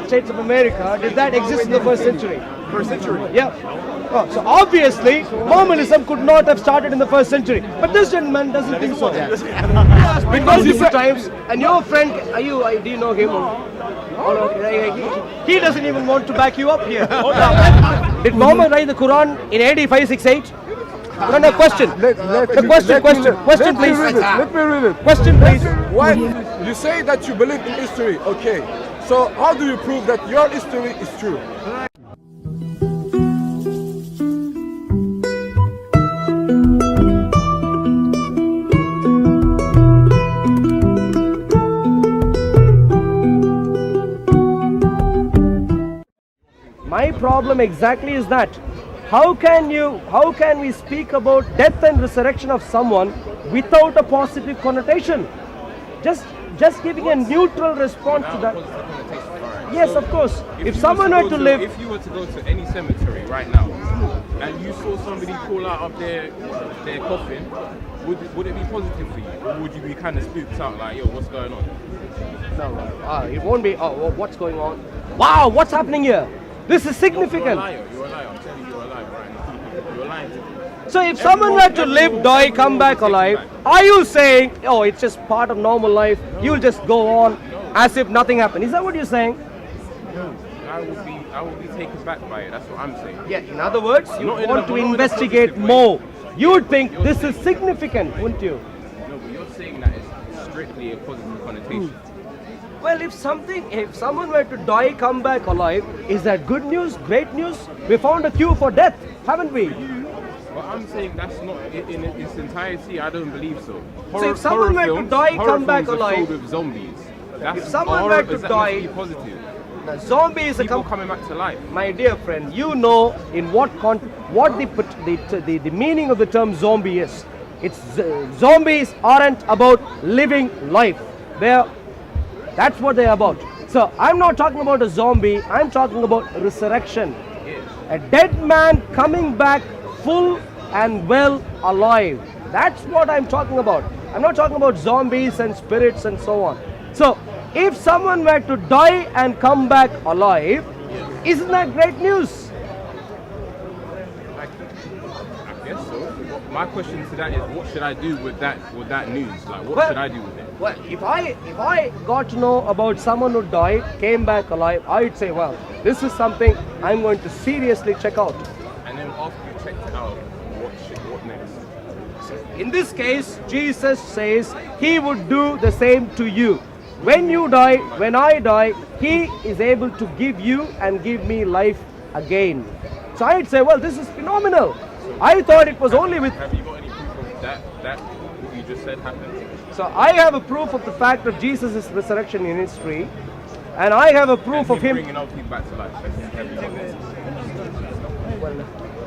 United States of America, did that exist in the first century? First century. Yeah. Oh, so obviously, Mormonism could not have started in the first century. But this gentleman doesn't think so. Yes, because he times, and your friend, do you know him? He doesn't even want to back you up here. Did Muhammad write the Quran in AD 568? No, question. Question, please. Let me read it. Question, please. Why? You say that you believe in history, okay. So how do you prove that your history is true? My problem exactly is that how can we speak about death and resurrection of someone without a positive connotation? Just giving a neutral response to that. Yes, of course. If someone were to live, if you were to go to any cemetery right now and you saw somebody pull out of their coffin, would it be positive for you, or would you be kind of spooked out like, yo, what's going on? no, it won't be. Oh, what's going on? Wow, what's happening here? This is significant. You're a liar. I'm telling you, you're a liar right now. You're lying to me. So if someone were to live, die, come back alive, are you saying, oh, it's just part of normal life, you'll just go on as if nothing happened? Is that what you're saying? I will be taken back by it. That's what I'm saying. Yeah, in other words, you want to investigate more. You would think this is significant, wouldn't you? No, but you're saying that it's strictly a positive connotation. Well, if someone were to die, come back alive, is that good news, great news? We found a cure for death, haven't we? But I'm saying that's not in its entirety. I don't believe so. So if someone were to die, come back alive, with zombies. If someone were to die, positive. the zombie is People coming back to life. My dear friend, you know in what the meaning of the term zombie is. It's zombies aren't about living life. That's what they're about. So I'm not talking about a zombie. I'm talking about resurrection. Yes. A dead man coming back full and well alive. That's what I'm talking about. I'm not talking about zombies and spirits and so on. So if someone were to die and come back alive, isn't that great news? I guess so. My question to that is, what should I do with that news? Like, what should I do with it? Well, if I got to know about someone who died, came back alive, I'd say, well, this is something I'm going to seriously check out. And then after you checked it out, what next? In this case, Jesus says he would do the same to you. When you die, when I die, he is able to give you and give me life again. So I'd say, well, this is phenomenal. I thought it was only with... Have you got any proof of that what you just said happened? So I have a proof of the fact of Jesus' resurrection in history, and I have a proof of him bringing other people back to life. Have you got this? Well,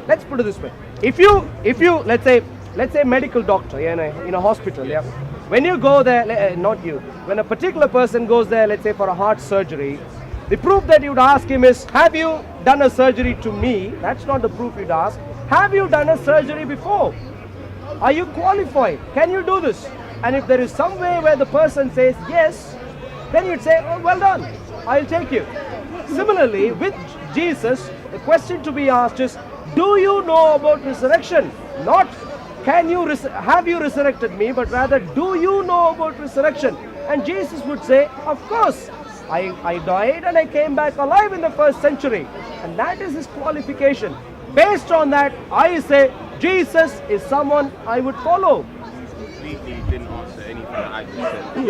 let's put it this way: if you let's say medical doctor, in a hospital, yeah, when you go there, not you, when a particular person goes there, let's say for a heart surgery, the proof that you'd ask him is, have you done a surgery to me? That's not the proof you'd ask. Have you done a surgery before? Are you qualified? Can you do this? And if there is some way where the person says yes, then you'd say, oh, well done, I'll take you. Similarly, with Jesus, the question to be asked is, do you know about resurrection? Not, have you resurrected me, but rather, do you know about resurrection? And Jesus would say, of course, I died and I came back alive in the first century. And that is his qualification. Based on that, I say, Jesus is someone I would follow. Completely didn't answer anything that I just said.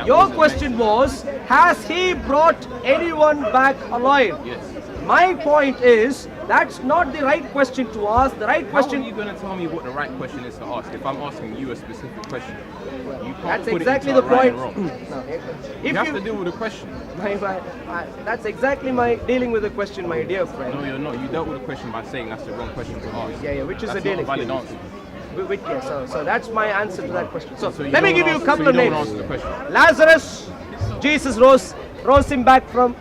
Your question was, has he brought anyone back alive? Yes. My point is, that's not the right question to ask. The right question... How are you going to tell me what the right question is to ask if I'm asking you a specific question? You can't That's put exactly it the into right point. and wrong. You have to deal with the question. That's exactly my dealing with the question, my dear friend. No, you're not. You dealt with the question by saying that's the wrong question to ask. Yeah, which is that's a dealing. Not a valid answer. So that's my answer to that question. So you let me give you a couple of names. Answer the question. Lazarus, Jesus rose him back from...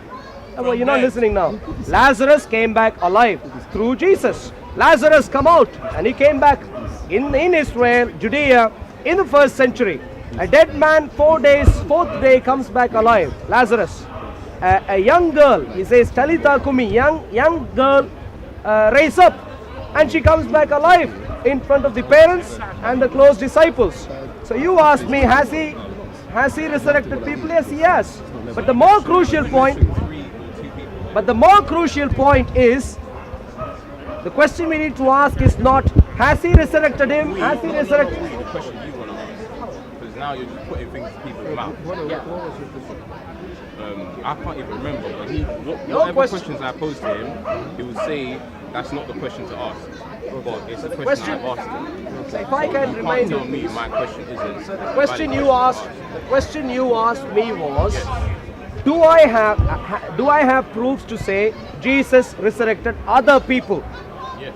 well, you're not listening now. Lazarus came back alive through Jesus. Lazarus come out and he came back in Israel, Judea, in the first century. A dead man, 4 days, fourth day comes back alive. Lazarus. a young girl, he says, Talitha Kumi, young girl, raise up, and she comes back alive in front of the parents and the close disciples. So you ask me, has he resurrected people? Yes, he has. But the more crucial point, is, the question we need to ask is not, has he resurrected him? Has he resurrected? The question you want to ask, because now you're just putting things in people's mouth. I can't even remember, but whatever questions I posed to him, he would say that's not the question to ask. But it's the question I've asked him. So if I can remind tell me my question isn't. So the question you asked me was, do I have proofs to say Jesus resurrected other people? Yes.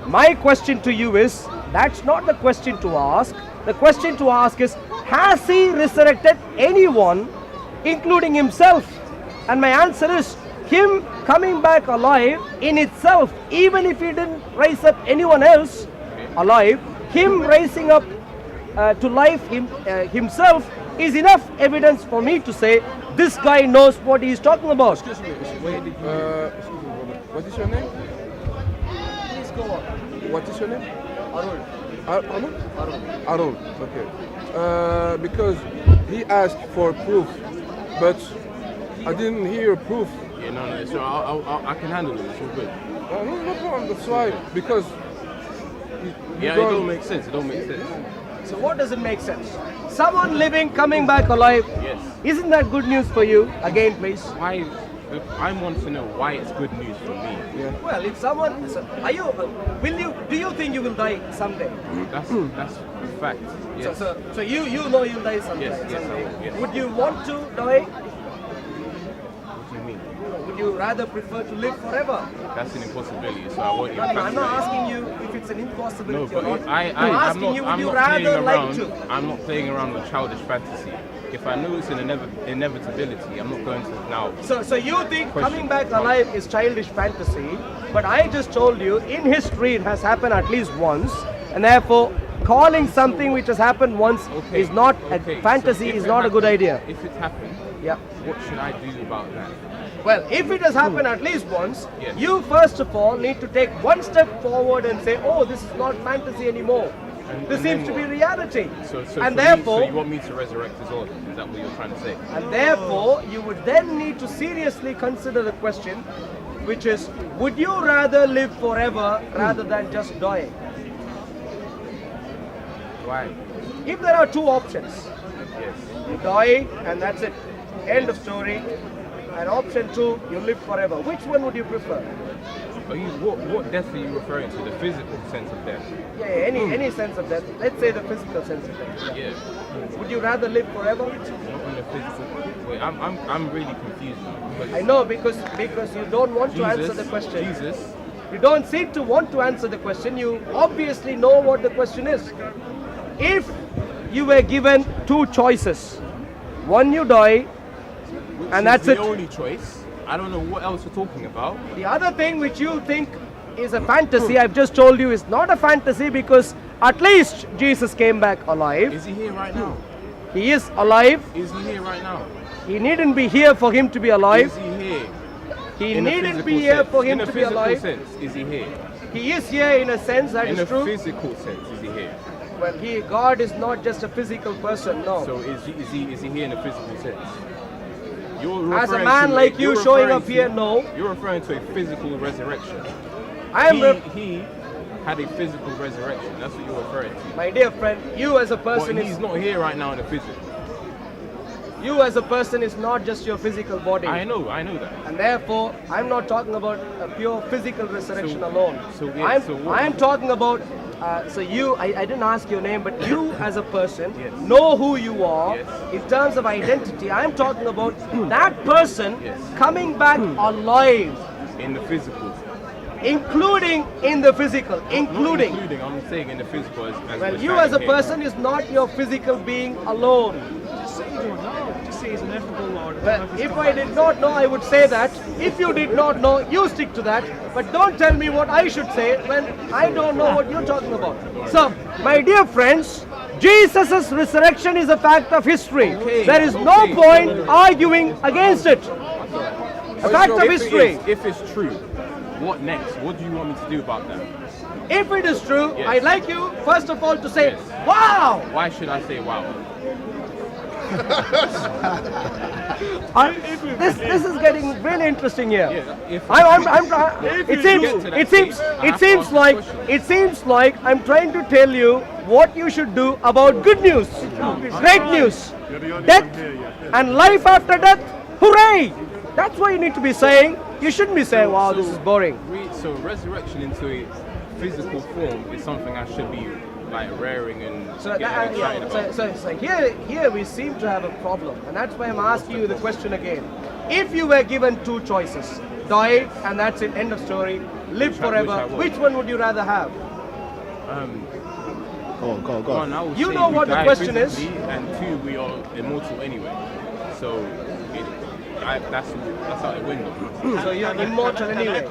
My question to you is, that's not the question to ask. The question to ask is, has he resurrected anyone, including himself? And my answer is, him coming back alive in itself, even if he didn't raise up anyone else alive, him raising up to life himself is enough evidence for me to say this guy knows what he is talking about. Excuse me, what is your name? Please go on. What is your name? Arul. Arul, okay. Because he asked for proof, but I didn't hear proof. Yeah, no, so I can handle it, it's all good. No problem, that's why, because... It don't make sense, So what does it make sense? Someone living, coming back alive. Yes. Isn't that good news for you? Again, please. Why? I want to know why it's good news for me. Yeah. Well, if someone, do you think you will die someday? That's a fact. Yes. So you know you'll die someday. Yes, yes. Would you want to die? What do you mean? Would you rather prefer to live forever? That's an impossibility, so I want you to I'm not asking you if it's an impossibility No, or but not. I'm asking you, would you rather like to? I'm not playing around with childish fantasy. If I know it's an inevitability, I'm not going to now. So you think coming back alive is childish fantasy, but I just told you in history it has happened at least once, and therefore calling something which has happened once is not a fantasy, is not a good idea. If it happened, what should I do about that? Well, if it has happened at least once, Yes. you first of all need to take one step forward and say, oh, this is not fantasy anymore. This seems to be reality. So therefore, you want me to resurrect as well? Is that what you're trying to say? And therefore, you would then need to seriously consider the question, which is, would you rather live forever rather than just die? Why? If there are two options, Yes. you die and that's it, end of story, and option two, you live forever. Which one would you prefer? What death are you referring to? The physical sense of death? Yeah, any sense of death. Let's say the physical sense of death. Yeah. Would you rather live forever? Not in the physical. Wait, I'm really confused now. I know, because you don't want to answer the question. You don't seem to want to answer the question. You obviously know what the question is. If you were given two choices, one you die, and that's the it. only choice. I don't know what else you're talking about. The other thing which you think is a fantasy, I've just told you is not a fantasy, because at least Jesus came back alive. Is he here right now? He is alive. Is he here right now? He needn't be here for him to be alive. Is he here? He needn't be here for him to be alive. In a physical sense, is he here? He is here in a sense, that is true. In a physical sense, is he here? Well, God is not just a physical person, no. So is he here in a physical sense? As a man like you showing up here, no. You're referring to a physical resurrection. He had a physical resurrection. That's what you're referring to. My dear friend, you as a person but he's not here right now in the physical. You as a person is not just your physical body. I know that. And therefore, I'm not talking about a pure physical resurrection alone. I'm talking about, I didn't ask your name, but you as a person know who you are in terms of identity. I'm talking about that person coming back alive. In the physical. Including in the physical. Including, I'm saying in the physical. Well, you as a person is not your physical being alone. Just say you don't know. Just say he's an ineffable Lord. Well, if I did not know, I would say that. If you did not know, you stick to that. But don't tell me what I should say when I don't know what you're talking about. So, my dear friends, Jesus' resurrection is a fact of history. There is no point arguing against it. A fact of If it history. is- If it's true, what next? What do you want me to do about that? If it is true, Yes. I'd like you, first of all, to say, Yes. wow! Why should I say wow? This is getting really interesting here. Yeah, if- It seems, to that it seems, stage, I it have to seems ask like, questions. it seems like I'm trying to tell you what you should do about good news, great news, death, and life after death. Hooray! That's what you need to be saying. You shouldn't be saying, "Wow, this is boring." So resurrection into a physical form is something I should be like raring and So, getting excited about. so here we seem to have a problem, and that's why I'm asking you the question again. If you were given two choices, die and that's it, end of story, live Which I forever, would. which one would you rather have? One, I would You say know we what the die question is? physically, and two, we are immortal anyway. So that's out the window. So you're immortal anyway.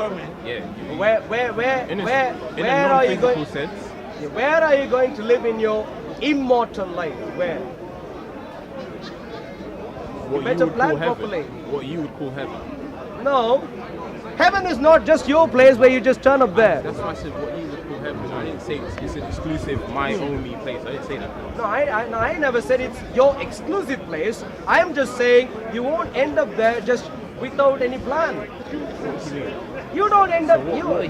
Yeah. In Where a are you non-physical going? sense, Where are you going to live in your immortal life? Where? what better would plan call heaven. properly. What you would call heaven. No, heaven is not just your place where you just turn up there. That's why I said what you would call heaven. I didn't say it's an exclusive, my only place. I didn't say that. No, I never said it's your exclusive place. I am just saying you won't end up there just without any plan. You don't end up.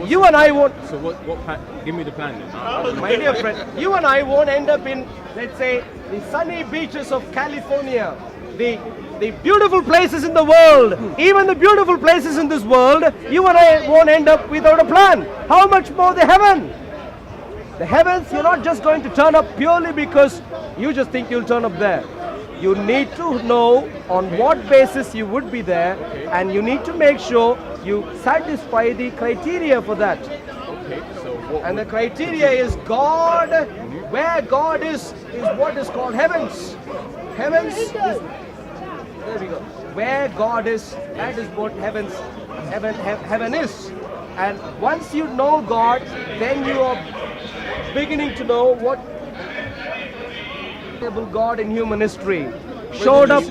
You and I won't. So what plan? Give me the plan then. My dear friend, you and I won't end up in, let's say, the sunny beaches of California, the beautiful places in the world, even the beautiful places in this world, you and I won't end up without a plan. How much more the heaven? The heavens, you're not just going to turn up purely because you just think you'll turn up there. You need to know on what basis you would be there, and you need to make sure you satisfy the criteria for that. Okay. So what? And the criteria is God. Where God is what is called heavens. Heavens is, there we go. Where God is, that is what heaven is. And once you know God, then you are beginning to know what God in human history showed up.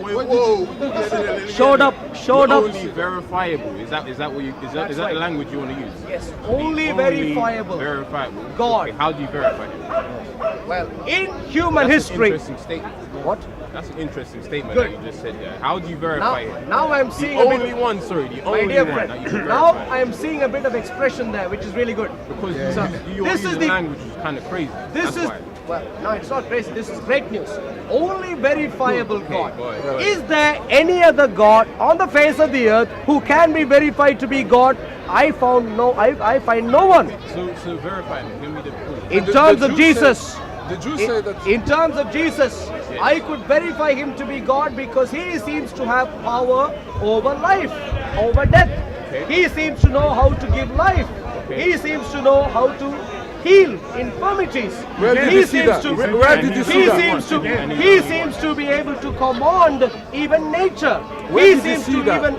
Showed up. Only verifiable. Is that what you? Is that right. the language you want to use? Yes, only verifiable. Verifiable. God. Okay, how do you verify it? Well, in human That's history. An interesting statement. What? That's an interesting statement Good. that you just said there. How do you verify it? Now I'm The seeing only a bit. one, sorry, the My only dear one friend, that you can now verify. I am seeing a bit of expression there, which is really good. Because So, your this is using the- language is kind of crazy. This That's is why. well, no, it's not crazy. This is great news. Only verifiable God. go ahead. Is there any other God on the face of the earth who can be verified to be God? I find no one. So verify me. Give me the proof. In The terms of Jews Jesus, say- the Jews say that in terms of Jesus, I could verify him to be God because he seems to have power over life, over death. Okay. He seems to know how to give life. Okay. He seems to know how to heal infirmities. Where did he you see seems that? to Where did you see he that? seems to be able to command even nature. Where he did you seems see to that? even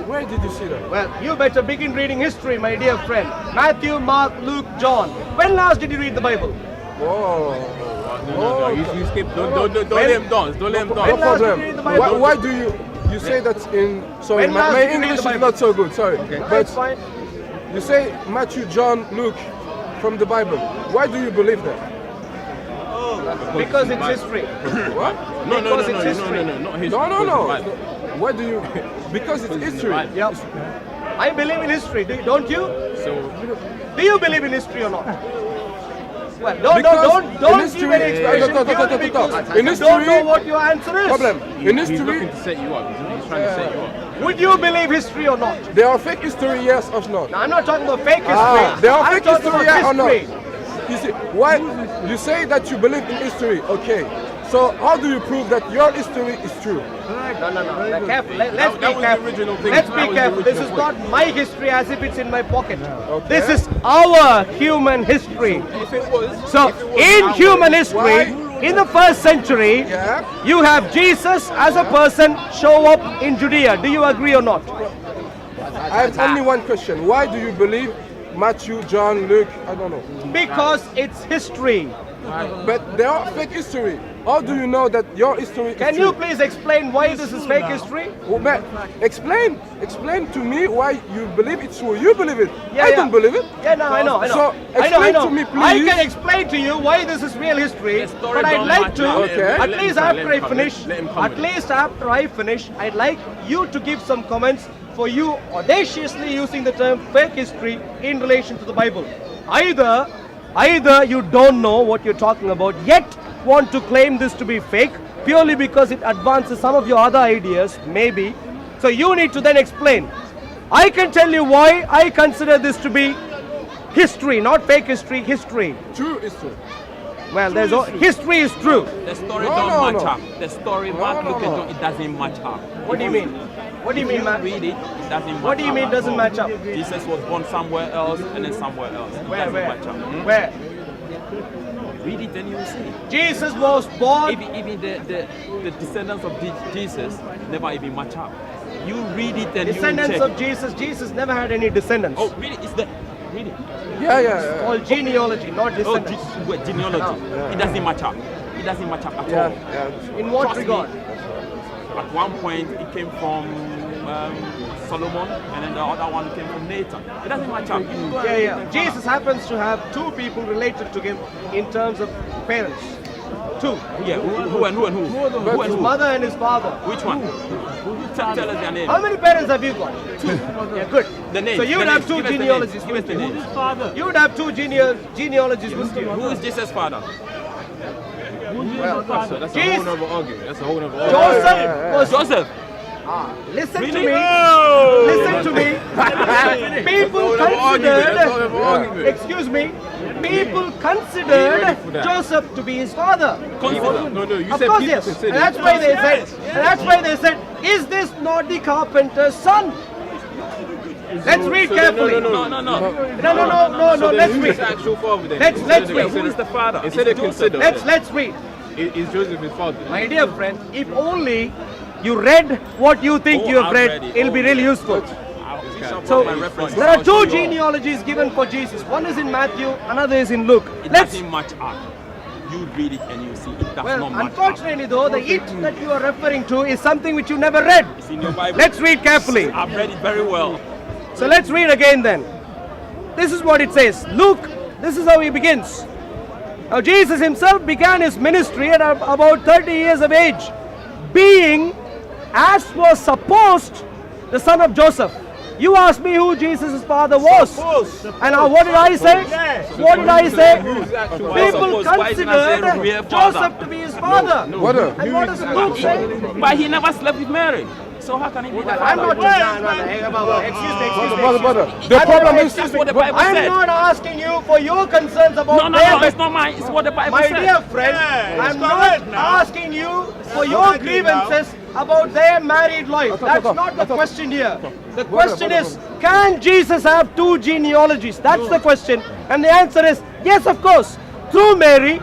Where did you see that? well, you better begin reading history, my dear friend. Matthew, Mark, Luke, John. When last did you read the Bible? Whoa. No, you skip. Don't let him dance. Don't let him No dance. last did problem. you read the Bible? Why do you say that in? Sorry, When last my did you read English the is Bible? not so good. Sorry, That's but fine. you say Matthew, John, Luke from the Bible. Why do you believe that? Because it's history. What? No, Because it's history. not history. No. because it's the Bible. Why do you? Because it's Because it's in the history. Bible. Yep. I believe in history, don't you? So Do you believe in history or not? Well, Because don't in give history- any explanation Stop. purely In because you history- don't know what your answer is. Problem. In he's history, looking to set you up. He's trying to set you up. Would you believe history or not? there are fake history, yes or not? Now, I'm not talking about fake history. There are I'm fake talking history, about yeah or no? history. You see, why you say that you believe in history? Okay. So how do you prove that your history is true? No. Now, careful. Let's That be was the careful. original thing. Let's That be was the careful. This is original not my history as if it's in my pocket. Okay. This is our human history. If it was, So, in our human way, history, in the first century, Yeah. you have Jesus as a person show up in Judea. Do you agree or not? I have only one question. Why do you believe Matthew, John, Luke? I don't know. Because it's history. But there are fake history. how do you know that your history Can is you true? please explain why this is fake history? Well, man, explain to me why you believe it's true. You believe it. Yeah, I yeah. don't believe it. Yeah, no, I know. So, I explain know. to me, I please. can explain to you why this is real history, The story but I'd don't like match to, up. Okay. at Let least him after I come, finish, let him come at with least after I finish, I'd like you to give some comments for you audaciously using the term fake history in relation to the Bible. Either you don't know what you're talking about, yet want to claim this to be fake, purely because it advances some of your other ideas, maybe. So you need to then explain. I can tell you why I consider this to be history, not fake history, history. True history. Well, history is true. The story No, don't no, match no. up. The story Mark no, look no. at it doesn't match up. What do you mean? What do you mean, You man? read it, it doesn't match What do you up mean at doesn't all. match up? Jesus was born somewhere else and then somewhere else. It Where, doesn't where? match up. Where? Read it and you will see. Jesus was born. Even the descendants of Jesus never even match up. You read it and Descendants you will check. of Jesus never had any descendants. Oh, read it. It's the read it. Yeah. Called genealogy, not Oh, descendants. genealogy. It doesn't match up. It doesn't match up at Yeah. all. Yeah. In what Trust me. regard? At one point, it came from Solomon, and then the other one came from Nathan. It doesn't match up. You go and read it Yeah. and find Jesus out. happens to have two people related to him in terms of parents. Two. Yeah, who and who and who? Who and His who? mother and his father. Which one? Tell us their name. How many parents have you got? Two. Yeah, good. The name. So you would the have names. two Give us the genealogies names. Give us with the you. names. You would have two genealogies with you. Who is Jesus' father? That's a Jesus. whole nother argument. That's a whole nother argument. Joseph was. Joseph. Listen to Really? me. Listen to me. People That's a whole considered. nother argument. Excuse me. People Ain't considered ready for that. Joseph to be his father. No, you Of said course, people yes. consider. And that's why they said, is this not the carpenter's son? Let's read carefully. No. No, let's Who's read. the actual father then? Let's Instead of read. consider- Who is the father? Instead of consider, Let's read. is Joseph his father? My dear friend, if only you read what you think Oh, you have I've read, read it. it'll be Oh, really yeah. useful. So So, my reference. there are two genealogies given for Jesus. One is in Matthew, another is in Luke. It Let's. doesn't match up. You read it and you see it does Well, not match up. unfortunately though, the it that you are referring to is something which you never read. It's in your Bible. Let's read carefully. I've read it very well. So let's read again then. This is what it says. Luke, this is how he begins. Now Jesus himself began his ministry at about 30 years of age, being, as was supposed, the son of Joseph. You asked me who Jesus' father was. And now what did I say? What did I say? People Why is it not saying real considered father? Joseph to be his father. Brother, And what does Luke say? But he never slept with Mary. So how can he be the I'm father? not brother. The problem is, That's what the Bible I'm said. not asking you for your concerns about No, them. it's not mine. It's what the Bible My said. dear friend, I'm not asking you for your grievances about their married life. That's not the question here. The question is, can Jesus have two genealogies? That's the question. And the answer is, yes, of course. Through Mary,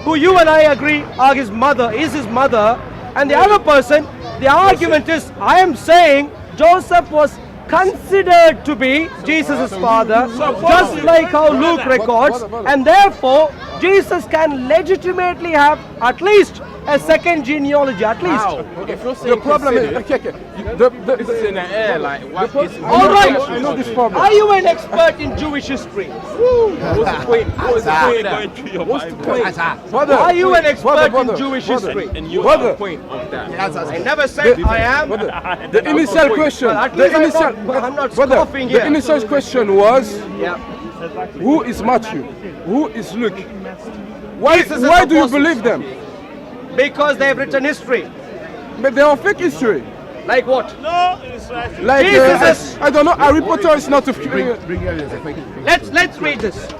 who you and I agree are his mother, is his mother, and the other person, the argument is, I am saying Joseph was considered to be Jesus' father, just like how Luke records, and therefore Jesus can legitimately have at least a second genealogy, at least. If you're the saying problem is, consider, okay. this is in the air, like, what is... All right. I know this problem. Are you an expert in Jewish history? What's the point? What's the point of Going that? through your What's the Bible. point? Brother, Are you an expert brother, in Jewish brother. history? And you Brother. What's the point of that? I never said I am. The initial question, Well, at the least initial, I'm not brother, scoffing the here. initial question was, Yeah. who is Matthew? Who is Luke? Why, Jesus is why do you apostles. believe them? Because they have written history. But they are fake history. Like what? Like, Jesus is- I don't know, Harry Potter is not a... Let's read this.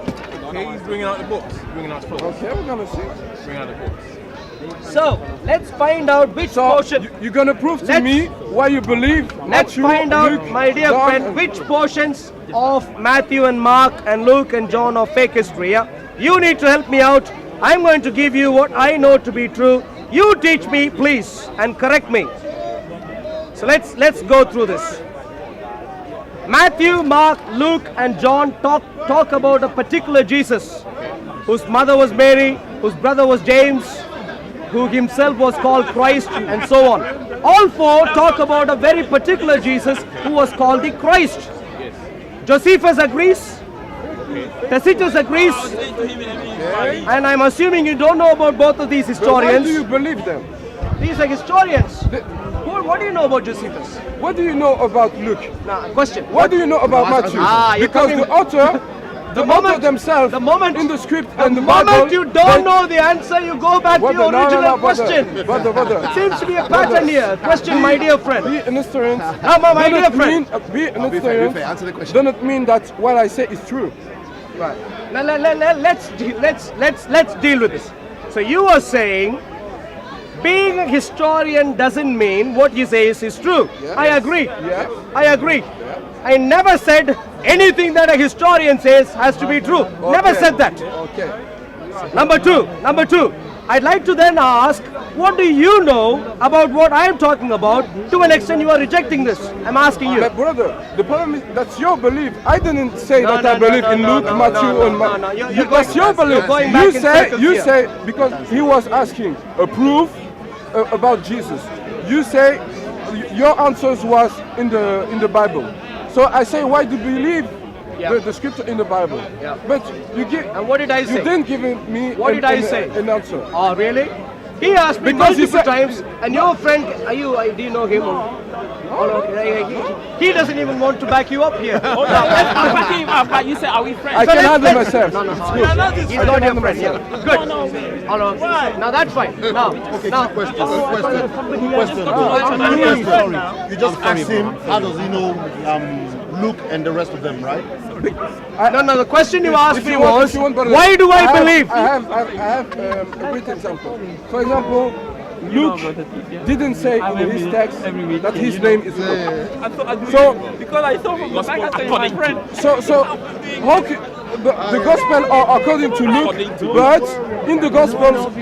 Okay, he's bringing out the books. Bringing out the books. Okay, we're gonna see. Bringing out the books. So let's find out which So, portion. you're gonna prove to Let's- me why you believe Let's Matthew, find out, Luke, my dear John, friend, and- which portions of Matthew and Mark and Luke and John are fake history. Yeah? You need to help me out. I'm going to give you what I know to be true. You teach me, please, and correct me. So let's go through this. Matthew, Mark, Luke, and John talk about a particular Jesus, whose mother was Mary, whose brother was James, who himself was called Christ, and so on. All four talk about a very particular Jesus who was called the Christ. Josephus agrees. Tacitus agrees. And I'm assuming you don't know about both of these Why historians. do you believe them? These are historians. What do you know about Josephus? What do you know about Luke? Now, question. What do you know about Matthew? You're Because coming- the author, the author themselves, in the script and the Bible, moment you don't know the answer, you go back to your original question. Brother. Seems to be a pattern here. Question, my dear friend. Be an historian. My dear friend. Be an historian. Answer the question. Does not mean that what I say is true. Right. Now let's deal with this. So you are saying being a historian doesn't mean what you say is true. Yes. I agree. Yes. I agree. I never said anything that a historian says has to be true. Never Okay. said that. Okay. Number two, I'd like to then ask, what do you know about what I'm talking about? To an extent you are rejecting this. I'm asking you. But brother, the problem is that's your belief. I didn't say that I believe in Luke, Matthew, and that's your belief. You're going back in circles You here. say because he was asking a proof about Jesus. You say your answers was in the Bible. So I say, why do you believe the scripture in the Bible? Yeah. But you give. And what did I say? You didn't give me. What did I say? An answer. Oh, really? He asked me Because you multiple said- times, and your friend, do you know him? Oh, okay. He doesn't even want to back you up here. I'm backing him up, but you say, are we friends? I can let's- handle let's- myself. No, It's no, good. he's not your friend. Yeah. Good. Oh, no. Now that's fine. Now, Okay, now, quick question. You just asked him, how does he know Luke and the rest of them, right? no. The question you asked If me you want- was, if you want, brother, why do I believe? I have a great example. For example, Luke didn't say in his text that his name is Luke. So Because I saw from like I said, my friend. So how the gospel are according to Luke, but in the gospels,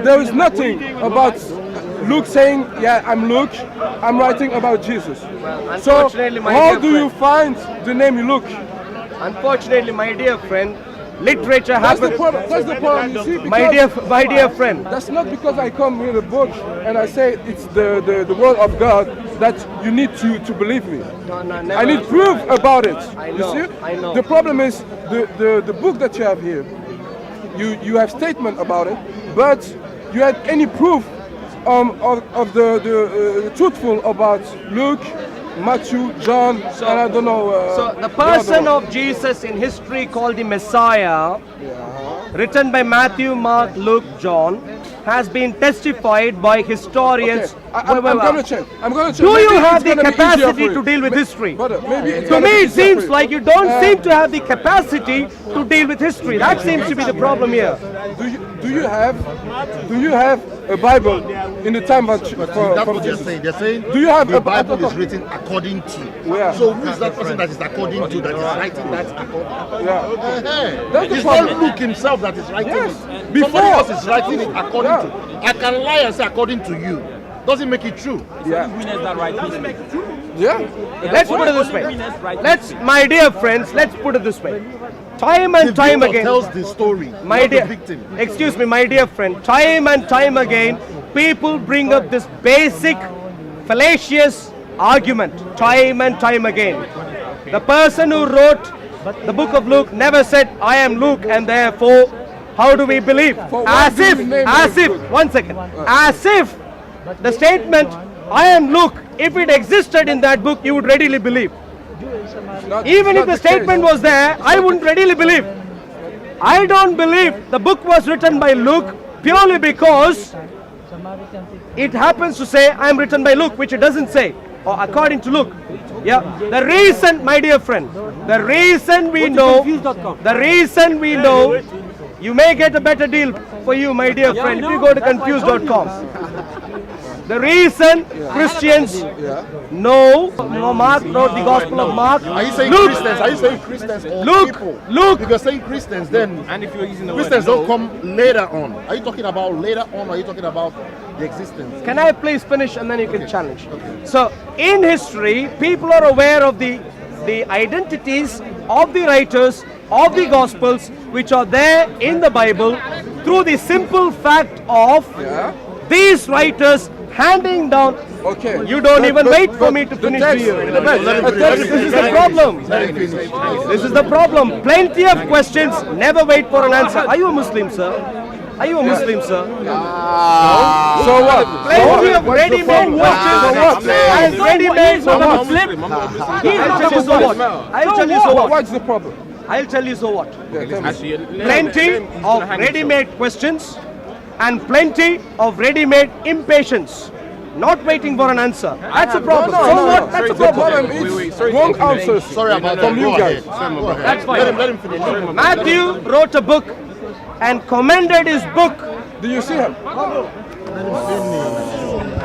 there is nothing about Luke saying, yeah, I'm Luke, I'm writing about Jesus. So unfortunately, my how dear do you find the name Luke? Unfortunately, my dear friend, literature That's the happens. problem. That's the problem. You see, My dear friend. that's not because I come with a book and I say it's the word of God that you need to believe me. No, never. I need proof about it. I You know, see? I know. The problem is the book that you have here. You have statement about it, but you had any proof of the truthful about Luke, Matthew, John, and I don't know. So the other person one. of Jesus in history called the Messiah, written by Matthew, Mark, Luke, John, has been testified by historians. Okay. I'm gonna check. I'm gonna check. Do you Maybe have it's the gonna be easier capacity for to you. deal with history? Brother, maybe it's To gonna me, be it easier seems for like you don't seem to have the capacity to deal with history. That seems to be the problem here. Do you have a Bible in the time of That's what they're saying. They're saying Do you have the a Bible is written according to. Yeah. So who is that person that is according to, that is writing that according? Yeah. That's the It's problem. not Luke himself that is writing Yes. it. Before. Somebody else is writing it according Yeah. to. I can lie and say according to you. Doesn't make it true. Yeah. Winners that write history. Yeah. Let's put it this way. My dear friends, let's put it this way. Time and The time victim again. tells the story, My not dear, the victim. excuse me, my dear friend, time and time again, people bring up this basic fallacious argument, time and time again. The person who wrote the book of Luke never said, I am Luke, and therefore, how do we believe? For what do you name Luke? One second, as if the statement, I am Luke, if it existed in that book, you would readily believe. Even if the statement was there, I wouldn't readily believe. I don't believe the book was written by Luke purely because it happens to say I am written by Luke, which it doesn't say, or according to Luke. Yeah. The reason, my dear friend, the reason we know, you may get a better deal for you, my dear friend, if you go to confused.com. The reason Christians know Mark wrote the Gospel of Mark. Are you saying Luke, Christians? Are you saying Christians or Luke, people? Luke. If you're saying Christians, then And if you're using the Christians word don't come later on. Are you talking about later on, or are you talking about the existence? Can I please finish and then you can challenge? So, in history, people are aware of the identities of the writers of the Gospels which are there in the Bible, through the simple fact of Yeah. these writers handing down. Okay. You don't But- even but- wait for but me to the finish text- to you. the text- This is the problem. This is the problem. Plenty of questions, never wait for an answer. Are you a Muslim, sir? Are you a Muslim, sir? So what? Plenty of ready-made questions and ready-made. I'm not Muslim. I'm not Muslim. I'll tell you so what. I'll tell you so what. What's the problem? I'll tell you so what. Yeah, tell me. Actually, Plenty of ready-made questions and plenty of ready-made impatience. Not waiting for an answer. That's a problem. No, So no, what? no. That's a The problem. problem Wait, is sorry to wrong interrupt. answers. Sorry about From that. you Go guys. ahead. Go ahead. That's fine. Let him finish. Matthew wrote a book and commended his book. Do you see him?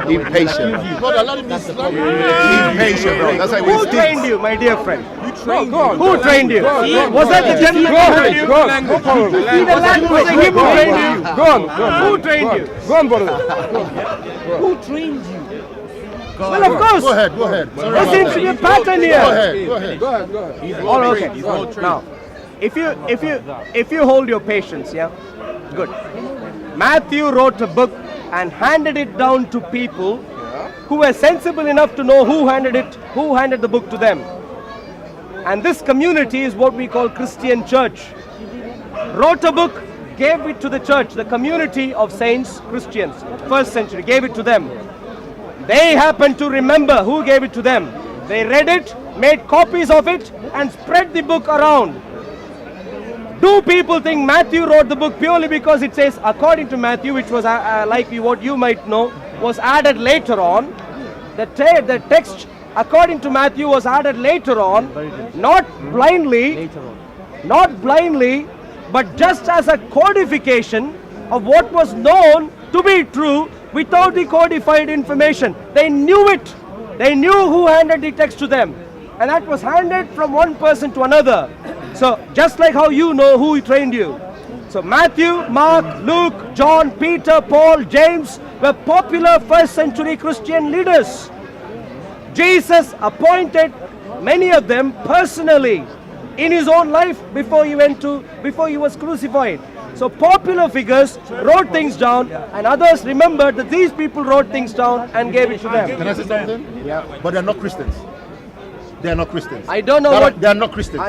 Impatient. Brother, let him impatient, bro. That's how Who we trained you, my dear friend? No, go on. Who trained you? Go on. Was that the gentleman Go who on. trained you? Go on. No problem. See the language, was it him who trained you? Go on. Go on. Who trained you? Go on, brother. Who trained you? Well, of course. Go ahead. Go ahead. Sorry There about seems to be a that. pattern Go here. ahead. Go ahead. Go ahead. Go ahead. All okay. Now, if you hold your patience, yeah, good. Matthew wrote a book and handed it down to people who were sensible enough to know who handed the book to them. And this community is what we call Christian church. Wrote a book, gave it to the church, the community of saints, Christians, first century, gave it to them. They happened to remember who gave it to them. They read it, made copies of it, and spread the book around. Do people think Matthew wrote the book purely because it says, according to Matthew, which was like what you might know, was added later on? The text, according to Matthew, was added later on, not blindly, but just as a codification of what was known to be true without the codified information. They knew it. They knew who handed the text to them. And that was handed from one person to another. So just like how you know who trained you. So Matthew, Mark, Luke, John, Peter, Paul, James were popular first century Christian leaders. Jesus appointed many of them personally in his own life before he was crucified. So popular figures wrote things down and others remembered that these people wrote things down and gave it to them. Can I say something? Yeah. But they're not Christians. They are not Christians. I don't know what... They are not Christians.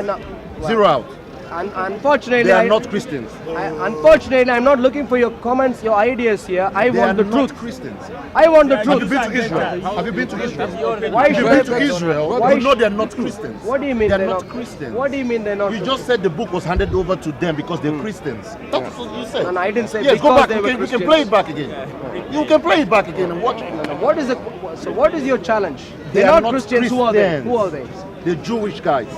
Zero out. Unfortunately, They are not Christians. Unfortunately, I'm not looking for your comments, your ideas here. I They want the are not truth. Christians. I want the Have you truth. been to Israel? Have you been to Israel? Why Have you should been to I? Israel? Why You know they are not Christians. What do you mean They are they're not not Christians. What do you mean they're not? You just said the book was handed over to them because they're Christians. That's what you said. And I didn't say Yes, go because back. they You were can Christians. play it back again. You can play it back again and watch it. What is so? What is your challenge? They They're are not not Christians. Who are they? Christians. Who are they? The Jewish guys.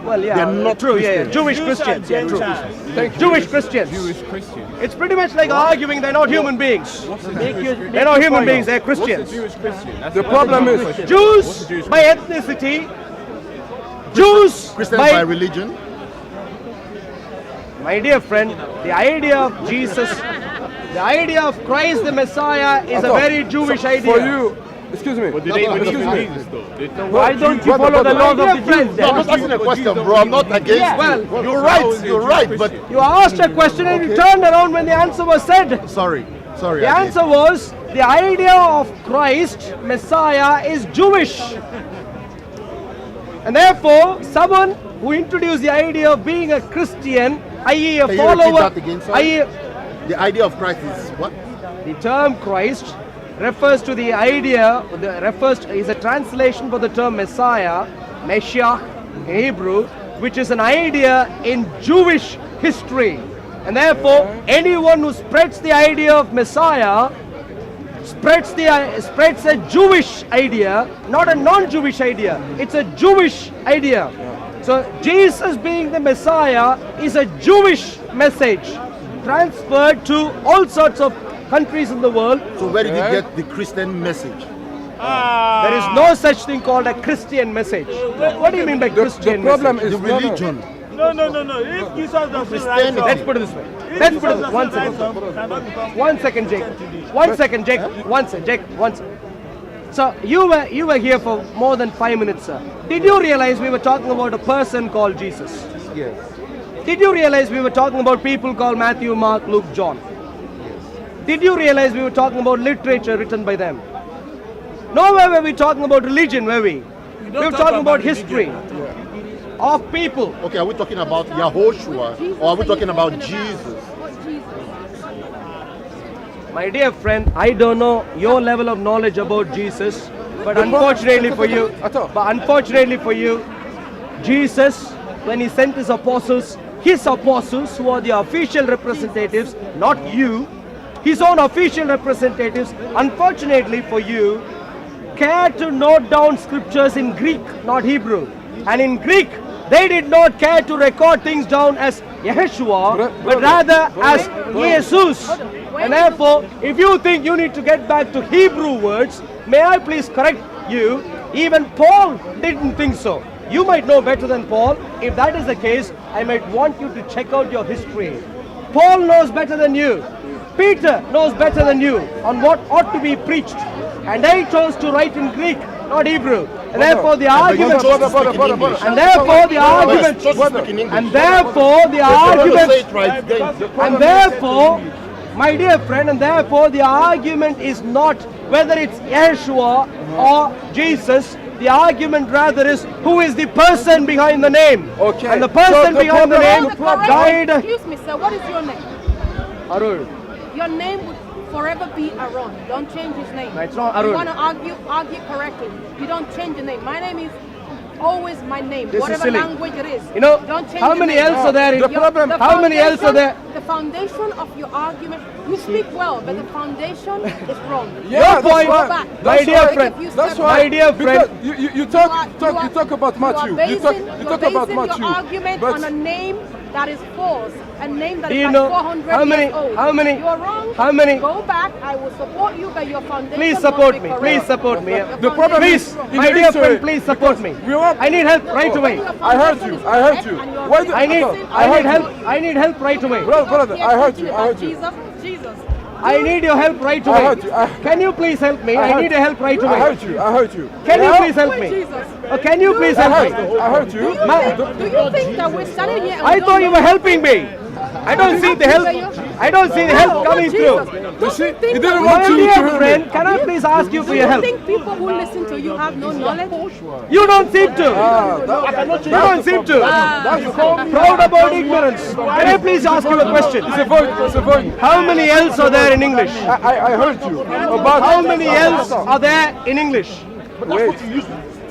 Well, yeah, They're not true. Yeah, Christians. Jewish Jews are Christians. Yeah, true. Gentiles. Jewish Christians. Jewish Christian. It's pretty much like arguing they're not human beings. What's a They're not human beings. They're What's a Christians. Jewish Christian? That's The that's problem a is- question. What's a Jews Jewish by ethnicity. Jews Christians by religion. My dear friend, the idea of Jesus, the idea of Christ the Messiah is a very Jewish idea. For you, excuse me. But did they believe Excuse in me. Jesus though? Why don't you follow the laws of the Jews? No, I'm just asking a question, bro. I'm not against Yeah, you. well, You're right. You're right. But You asked a question and you turned around when the answer was said. sorry. The answer was the idea of Christ, Messiah, is Jewish. And therefore, someone who introduced the idea of being a Christian, i.e. a Can you repeat follower, that again, sorry? i.e. The idea of Christ is what? the term Christ refers to the idea, is a translation for the term Messiah, Meshiach in Hebrew, which is an idea in Jewish history. And therefore, anyone who spreads the idea of Messiah spreads a Jewish idea, not a non-Jewish idea. It's a Jewish idea. So Jesus being the Messiah is a Jewish message transferred to all sorts of countries in the world. So where did you get the Christian message? There is no such thing called a Christian message. What do you mean by Christian The problem message? is The religion. No. If Jesus doesn't Christianity. Let's put it this way. Let's put it this way. One second, Jake. One second, Jake. One second, Jake. One second. So you were here for more than 5 minutes, sir. Did you realize we were talking about a person called Jesus? Yes. Did you realize we were talking about people called Matthew, Mark, Luke, John? Did you realize we were talking about literature written by them? Nowhere were we talking about religion, were we? We were talking about history of people. Okay, are we talking about Yahushua or are we talking about Jesus? My dear friend, I don't know your level of knowledge about Jesus, but unfortunately for you, Jesus, when he sent his apostles, who are the official representatives, not you, his own official representatives, unfortunately for you, care to note down scriptures in Greek, not Hebrew. And in Greek, they did not care to record things down as Yeshua, but rather as Jesus. And therefore, if you think you need to get back to Hebrew words, may I please correct you, even Paul didn't think so. You might know better than Paul. If that is the case, I might want you to check out your history. Paul knows better than you. Peter knows better than you on what ought to be preached. And they chose to write in Greek, not Hebrew. And therefore the argument, and therefore the argument, and therefore the argument, and therefore, my dear friend, and therefore the argument is not whether it's Yeshua or Jesus. The argument rather is who is the person behind the name. Okay. And the person behind the name died. Excuse me, sir. What is your name? Arul. Your name would forever be Aaron. Don't change his name. No, it's not You Arul. want to argue correctly. You don't change the name. My name is always my name, This is whatever silly. language it is. You know, don't change how the many name. else are there? The problem- How many else are there? The foundation of your argument, you speak well, but the foundation is wrong. Yeah, Your point, Go back. my dear why- friend, That's my why. dear Because friend, you talk about Matthew. You talk about Matthew. Your argument But on a name that is false, a name that Do is you like know 400 how many- years old. how many- You are wrong. how many- Go back. I will support you, but your foundation please must support be me. correct. Please support me. Your The problem foundation Please, is wrong. in my the dear history, friend, please support me. we want- I need help right away. Your I heard foundation you. is I heard correct you. and your Why do- I need I heard help right away. Brother, I heard you. I About heard you. Jesus. I need your help right I away. heard you. Can you please help me? I heard need your help right I away. heard you. I heard you. Can you Yeah? please help me? Jesus. Can you please I help heard. me? I heard you. Do you think that we're standing here and I we thought don't you know- were helping me. I don't see the help. I don't see the help coming through. You see, he didn't that want My you to dear hear me. friend, can I please ask you for Do your you help? think people who listen to you have no knowledge? You don't seem to. That- You don't seem to. That's the problem. Proud about ignorance. Can I please ask you a question? It's a void. It's a void. How many else are there in English? I heard you. About How many else are there in English? Wait.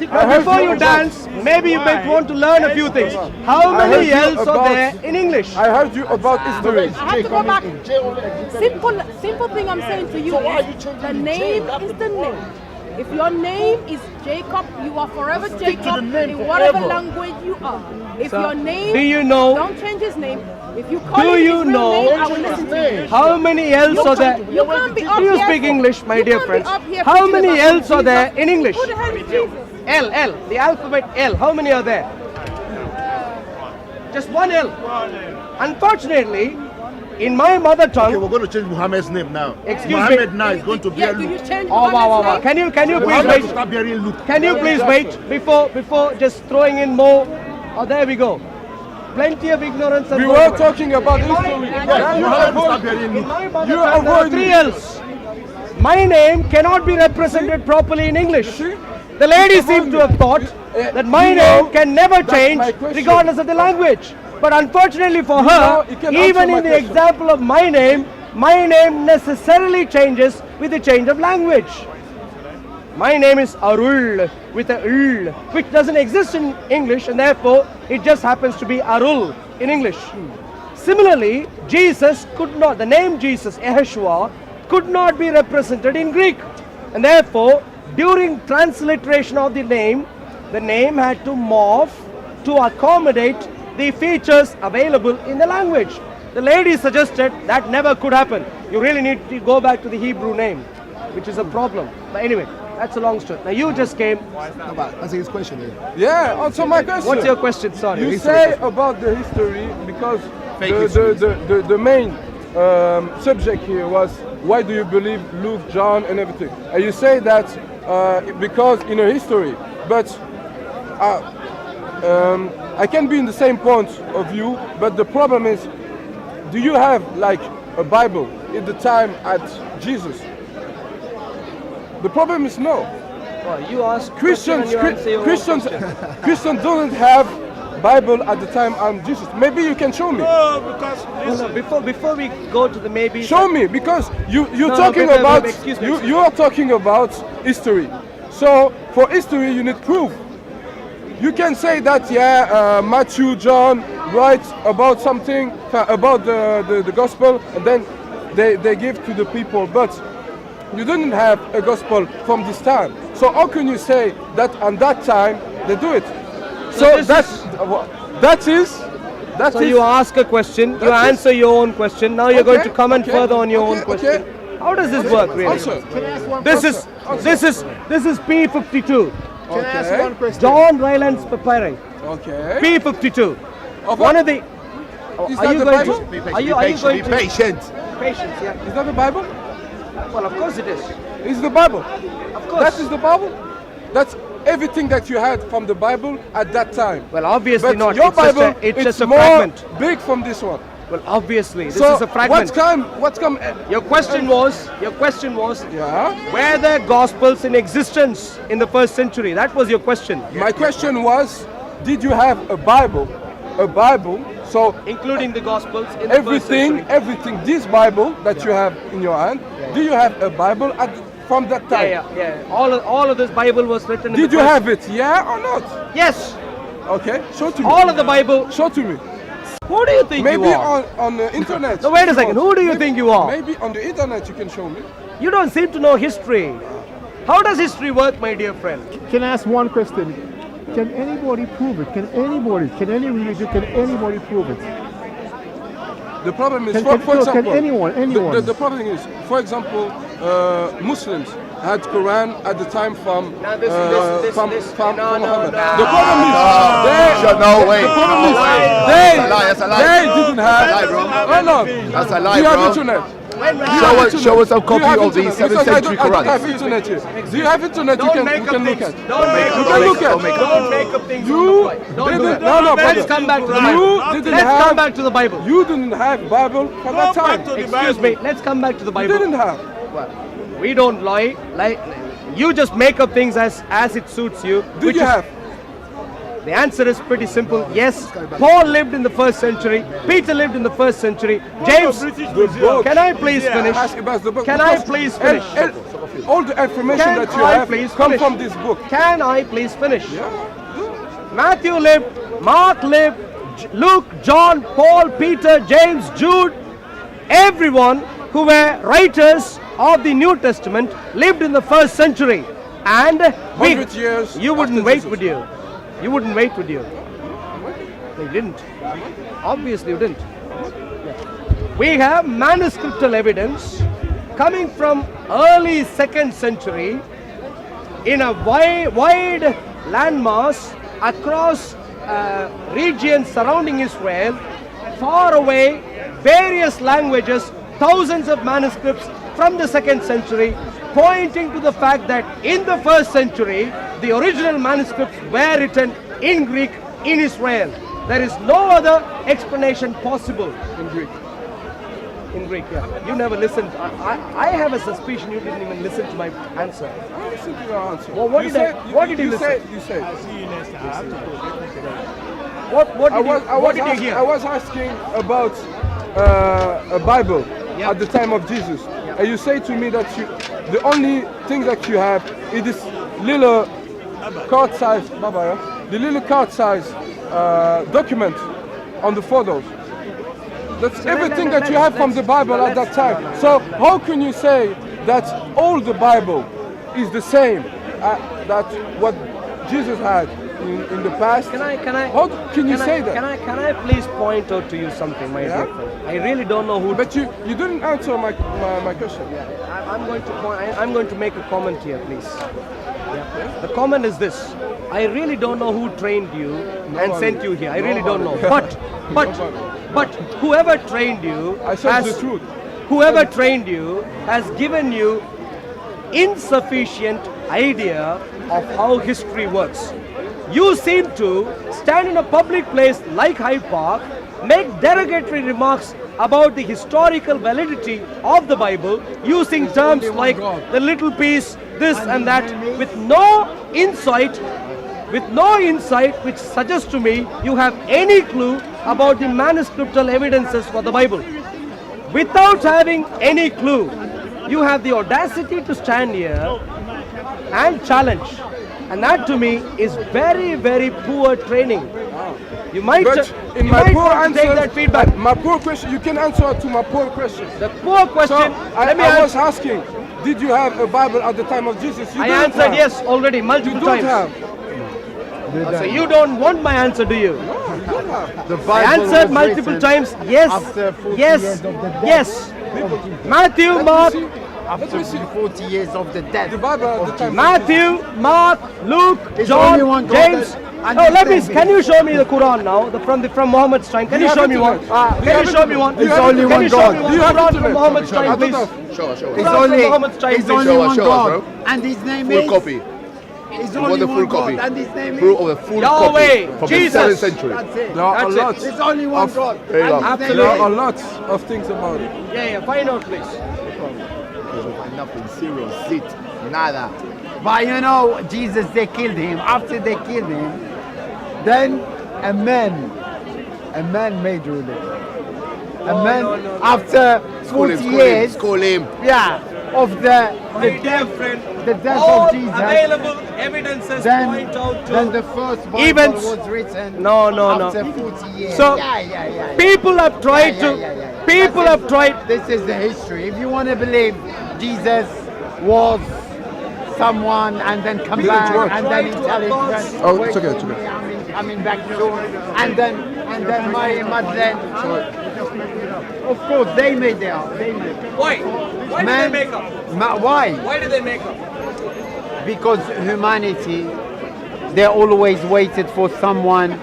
Before you dance, maybe you might want to learn a few things. How heard many you else are about- there in English? I heard you about history. I have to go back. Simple thing I'm saying to you is the name is the name. If your name is Jacob, you are forever Jacob in whatever language you are. If your name, do you know- don't change his name. If you call Do him you his real know- name, I will listen to you. How many else are there? You can't be up Do you here speak for- English, my you dear can't be friends? up here How preaching many about else are there Jesus. in English? Who the hell is Jesus? L, the alphabet L. How many are there? Just one L. Unfortunately, in my mother Okay, tongue, we're going to change Muhammad's name now. Excuse Muhammad me. now is going to Yeah, bear do you Luke. change oh wow, Muhammad's wow. name? Can you please Muhammad will wait? start bearing Luke. Can you please wait before just throwing in more? Oh, there we go. Plenty of ignorance. And We no- were talking about history. Yes, You Muhammad will start avoid. bearing In Luke. my mother You tongue, there are avoid three me. L's. My name cannot be represented properly in English. See? The lady Avoid seemed to me. have thought that my you name know, can never that's change my question. regardless of the language. But unfortunately for know, her, you can even answer my in the question. example of my name necessarily changes with the change of language. My name is Arul with a ul, which doesn't exist in English, and therefore it just happens to be Arul in English. Similarly, Jesus could not, the name Jesus, Yeshua, could not be represented in Greek. And therefore, during transliteration of the name had to morph to accommodate the features available in the language. The lady suggested that never could happen. You really need to go back to the Hebrew name, which is a problem. But anyway, that's a long story. Now you just came. Answer his question. Yeah, answer my question. What's your question? Sorry. You say about the history because the main subject here was why do you believe Luke, John, and everything? And you say that because in a history, but I can be in the same point of view, but the problem is, do you have like a Bible at the time at Jesus? The problem is no. Well, you ask Christians, question and you answer your own Christians, question. Christians don't have Bible at the time of Jesus. Maybe you can show me. No, because No, no, before we go to the maybe. Show me, because you're No, talking wait, about excuse me, you are talking about history. So for history you need proof. You can say that Matthew, John write about something about the gospel, and then they give to the people, but you didn't have a gospel from this time. So how can you say that on that time they do it? So that is. So you ask a question, you answer your own question. Now you're going to comment further on your own question. How does this work, really? Answer. This is P52. Can I ask one question? John Ryland's papyri. Okay. P52. Of One what? of the. Is Are that you the going Bible? to? Are you going Be to? patient. Patience, yeah. Is that the Bible? Well, of course it is. Is the Bible? Of course. That is the Bible? That's everything that you had from the Bible at that time. Well, obviously But not. your It's just Bible, it's just a more fragment. big from this one. Well, obviously, this So is a fragment. what's come? Your question was. Yeah. Were there gospels in existence in the first century? That was your question. My question was, did you have a Bible? A Bible. So Including the gospels in the first century. everything. This Bible that you have in your hand. Do you have a Bible from that time? Yeah. All of this Bible was written in Did the you first- have it? Yeah or not? Yes. Okay. Show to me. All of the Bible. Show to me. Who do you think Maybe you are? on the internet. No, wait a if you second. want. Who do you think you are? Maybe on the internet you can show me. You don't seem to know history. How does history work, my dear friend? Can I ask one question? Can anybody prove it? Can any religion, can anybody prove it? The problem is, Can- for can example, anyone- The problem is, for example, Muslims had Quran at the time from Now this- from no, Muhammad. no. The problem is, No, wait. the problem is, That's a lie. they didn't have. That's a lie, bro. Oh no, That's a lie, you have bro. internet. Show us a Do you copy have of the internet? 7th Because century I don't Quran. have internet here. Do you have internet? You can make up look things. at. Don't make You up can things. look at. Don't make up things. You on the fly. Don't do didn't. that. No, Let's brother. come back to the You Bible. didn't Let's have. come back to the Bible. You didn't have Bible from that Go back time. to the Excuse Bible. me. Let's come back to the You Bible. didn't have. Well, we don't lie. Like you just make up things as it suits you. Did which you is- have? The answer is pretty simple. Yes, Paul lived in the first century. Peter lived in the first century. James, British The book. can I please finish? Ask about the book. Can I because please finish? all the information Can that you I have please come finish? from this book. Can I please finish? Yeah. Matthew lived, Mark lived, Luke, John, Paul, Peter, James, Jude, everyone who were writers of the New Testament lived in the first century. And 100 years you wouldn't after wait, Jesus. would you? You wouldn't wait, would you? They didn't. Obviously you didn't. We have manuscriptal evidence coming from early 2nd century in a wide landmass across regions surrounding Israel, far away, various languages, thousands of manuscripts from the 2nd century, pointing to the fact that in the 1st century, the original manuscripts were written in Greek in Israel. There is no other explanation possible in Greek. In Greek, yeah. You never listened. I have a suspicion you didn't even listen to my answer. I listened to your answer. Well, what You did I- said- what did you you said? listen? You said. See you next time. I have to go. What did you hear? I was asking about a Bible Yeah. at the time of Jesus, and you say to me that the only thing that you have is this little card size, the little card size document on the photos. That's everything that you have from the Bible at that time. So how can you say that all the Bible is the same that what Jesus had in the past? How can you say that? Can I please point out to you something, my Yeah? dear friend? I really don't know who. But you didn't answer my question. I'm going to I'm going to make a comment here, please. Yeah. The comment is this: I really don't know who trained you and sent you here. I really don't know. But whoever trained you I said the truth. Whoever trained you has given you insufficient idea of how history works. You seem to stand in a public place like Hyde Park make derogatory remarks about the historical validity of the Bible using terms like the little piece, this and that, with no insight which suggests to me you have any clue about the manuscriptal evidences for the Bible. Without having any clue, you have the audacity to stand here and challenge. And that to me is very, very poor training. You might, But in you my might poor want to take answers, that feedback. my poor question, you can answer to my poor question. The poor question, So let me I was answer. asking, did you have a Bible at the time of Jesus? You I don't answered have. yes already You multiple don't times. have. So you don't want my answer, do you? The Bible I answered was multiple written times. Yes, after 40 yes, years of the death yes. Matthew, Mark, After 40 years of the death. The Bible at the time. Matthew, Mark, Luke, There's John, only one God James. that Oh, let me. understands Can you show me the Quran now? From Muhammad's time. Can Do you you show have me one? internet? Do you Can have you show me internet? one? Do you There's have only Can one you show God. me Do one you have Quran from internet? Muhammad's I time, don't please? know. Show us. It's Quran from only, Muhammad's time, it's please. only Show us, one show us, God. bro. And his name Full is? copy. It's We only want the one full God. copy. And his name Proof is? of the full Yahweh, copy from Jesus. the 7th century. That's it. There are a That's it. lot. There's only one of- God. There you go. And his name There are a is? lot of things about it. Yeah, find out, please. Nothing serious, sit, nada. But you know, Jesus, they killed him. After they killed him, then a man made religion. A man, after 40 years, Call him. yeah, of My the dear death, friend, the death all of Jesus, available evidences point out then to the first Bible events. was written No, no. after 40 years. So, yeah. people have tried to. People have tried. This is the history. If you want to believe Jesus was someone and then come People back tried. and then Tried to intelligent. advance. Oh, wait it's okay, for it's okay. me, coming back soon, and then Madeleine. Of course, they made their. Why? Why Man, did they make up? Why? Why did they make up? Because humanity, they always waited for someone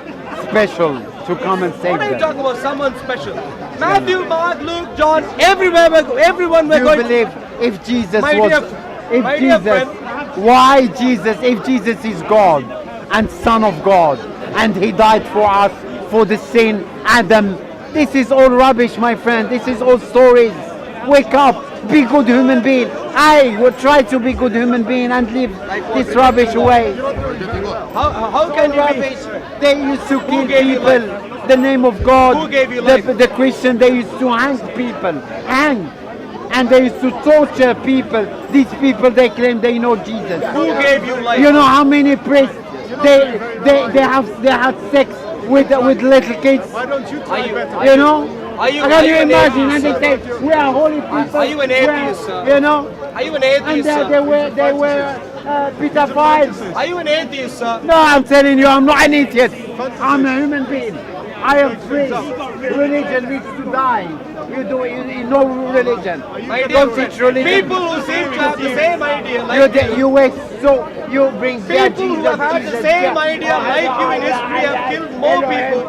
special to come and save What are you them. talking about? Someone special. Matthew, Mark, Luke, John, everywhere, everyone Do were you going. believe if Jesus My was, dear- if my dear Jesus, friend. why Jesus, if Jesus is God and Son of God, and He died for us for the sin, Adam, this is all rubbish, my friend. This is all stories. Wake up, be good human being. I will try to be good human being and leave this rubbish away. How can you be? They used to kill gave you people. The name of God. Who gave you the, life? the Christian, they used to hang people. And they used to torture people. These people, they claim they know Jesus. Who gave you life? You know how many priests they had sex with little kids. Why don't you try you- better? You know. Are you- Can are you you an imagine? And atheist, they say we are holy people. Are you an we are- atheist, sir? You know. Are you an And atheist, sir? they were pedophiles. Are you an atheist, sir? No, I'm telling you, I'm not an idiot. I'm a human being. I am free. Religion needs to die. You know religion. My dear Don't friend, teach religion. people who seem to have the same idea You, like you. you waste you bring bad People who Jesus, have had the Jesus, same yeah. idea like you in history have killed more people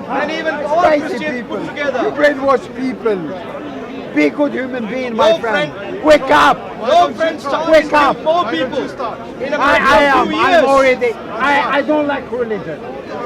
than even all Crazy Christians people. put together. You brainwash people. Be a good human being, my No, friend. friend. Wake up. No French Charles Wake up. killed more people in a I matter of am. 2 I'm years. already. I don't like religion.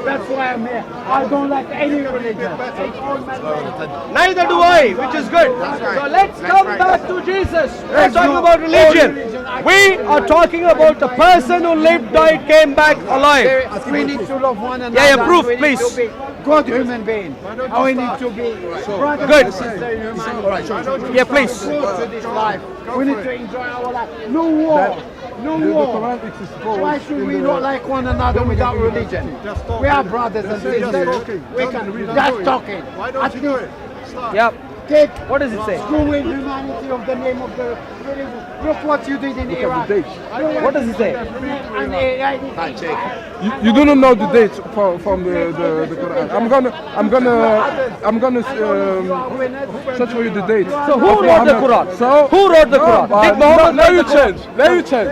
That's why I'm here. I don't like any religion. It's all my Neither do I, which is good. So let's come back to Jesus. We're Let's talking go. about religion. All religion. We are talking about a person who lived, died, came back alive. We need to love one another. Yeah, proof, we need please. To be good human being. And we need to be brothers Good. and sisters in humanity. Yeah, please. True to this life. We need to enjoy our life. No war. No war. Why should we not like one another without religion? We are brothers and sisters. We can just talking. Why don't you do it? Stop. Yep. Take What does it say? screwing humanity of the name of the religion. Look what you did in Iraq. What does it say? And You do not know the date from the Quran. I'm gonna search for you the date. So who wrote the Quran? So Who wrote the Quran? Did Muhammad now write you the Quran? change. Now you change.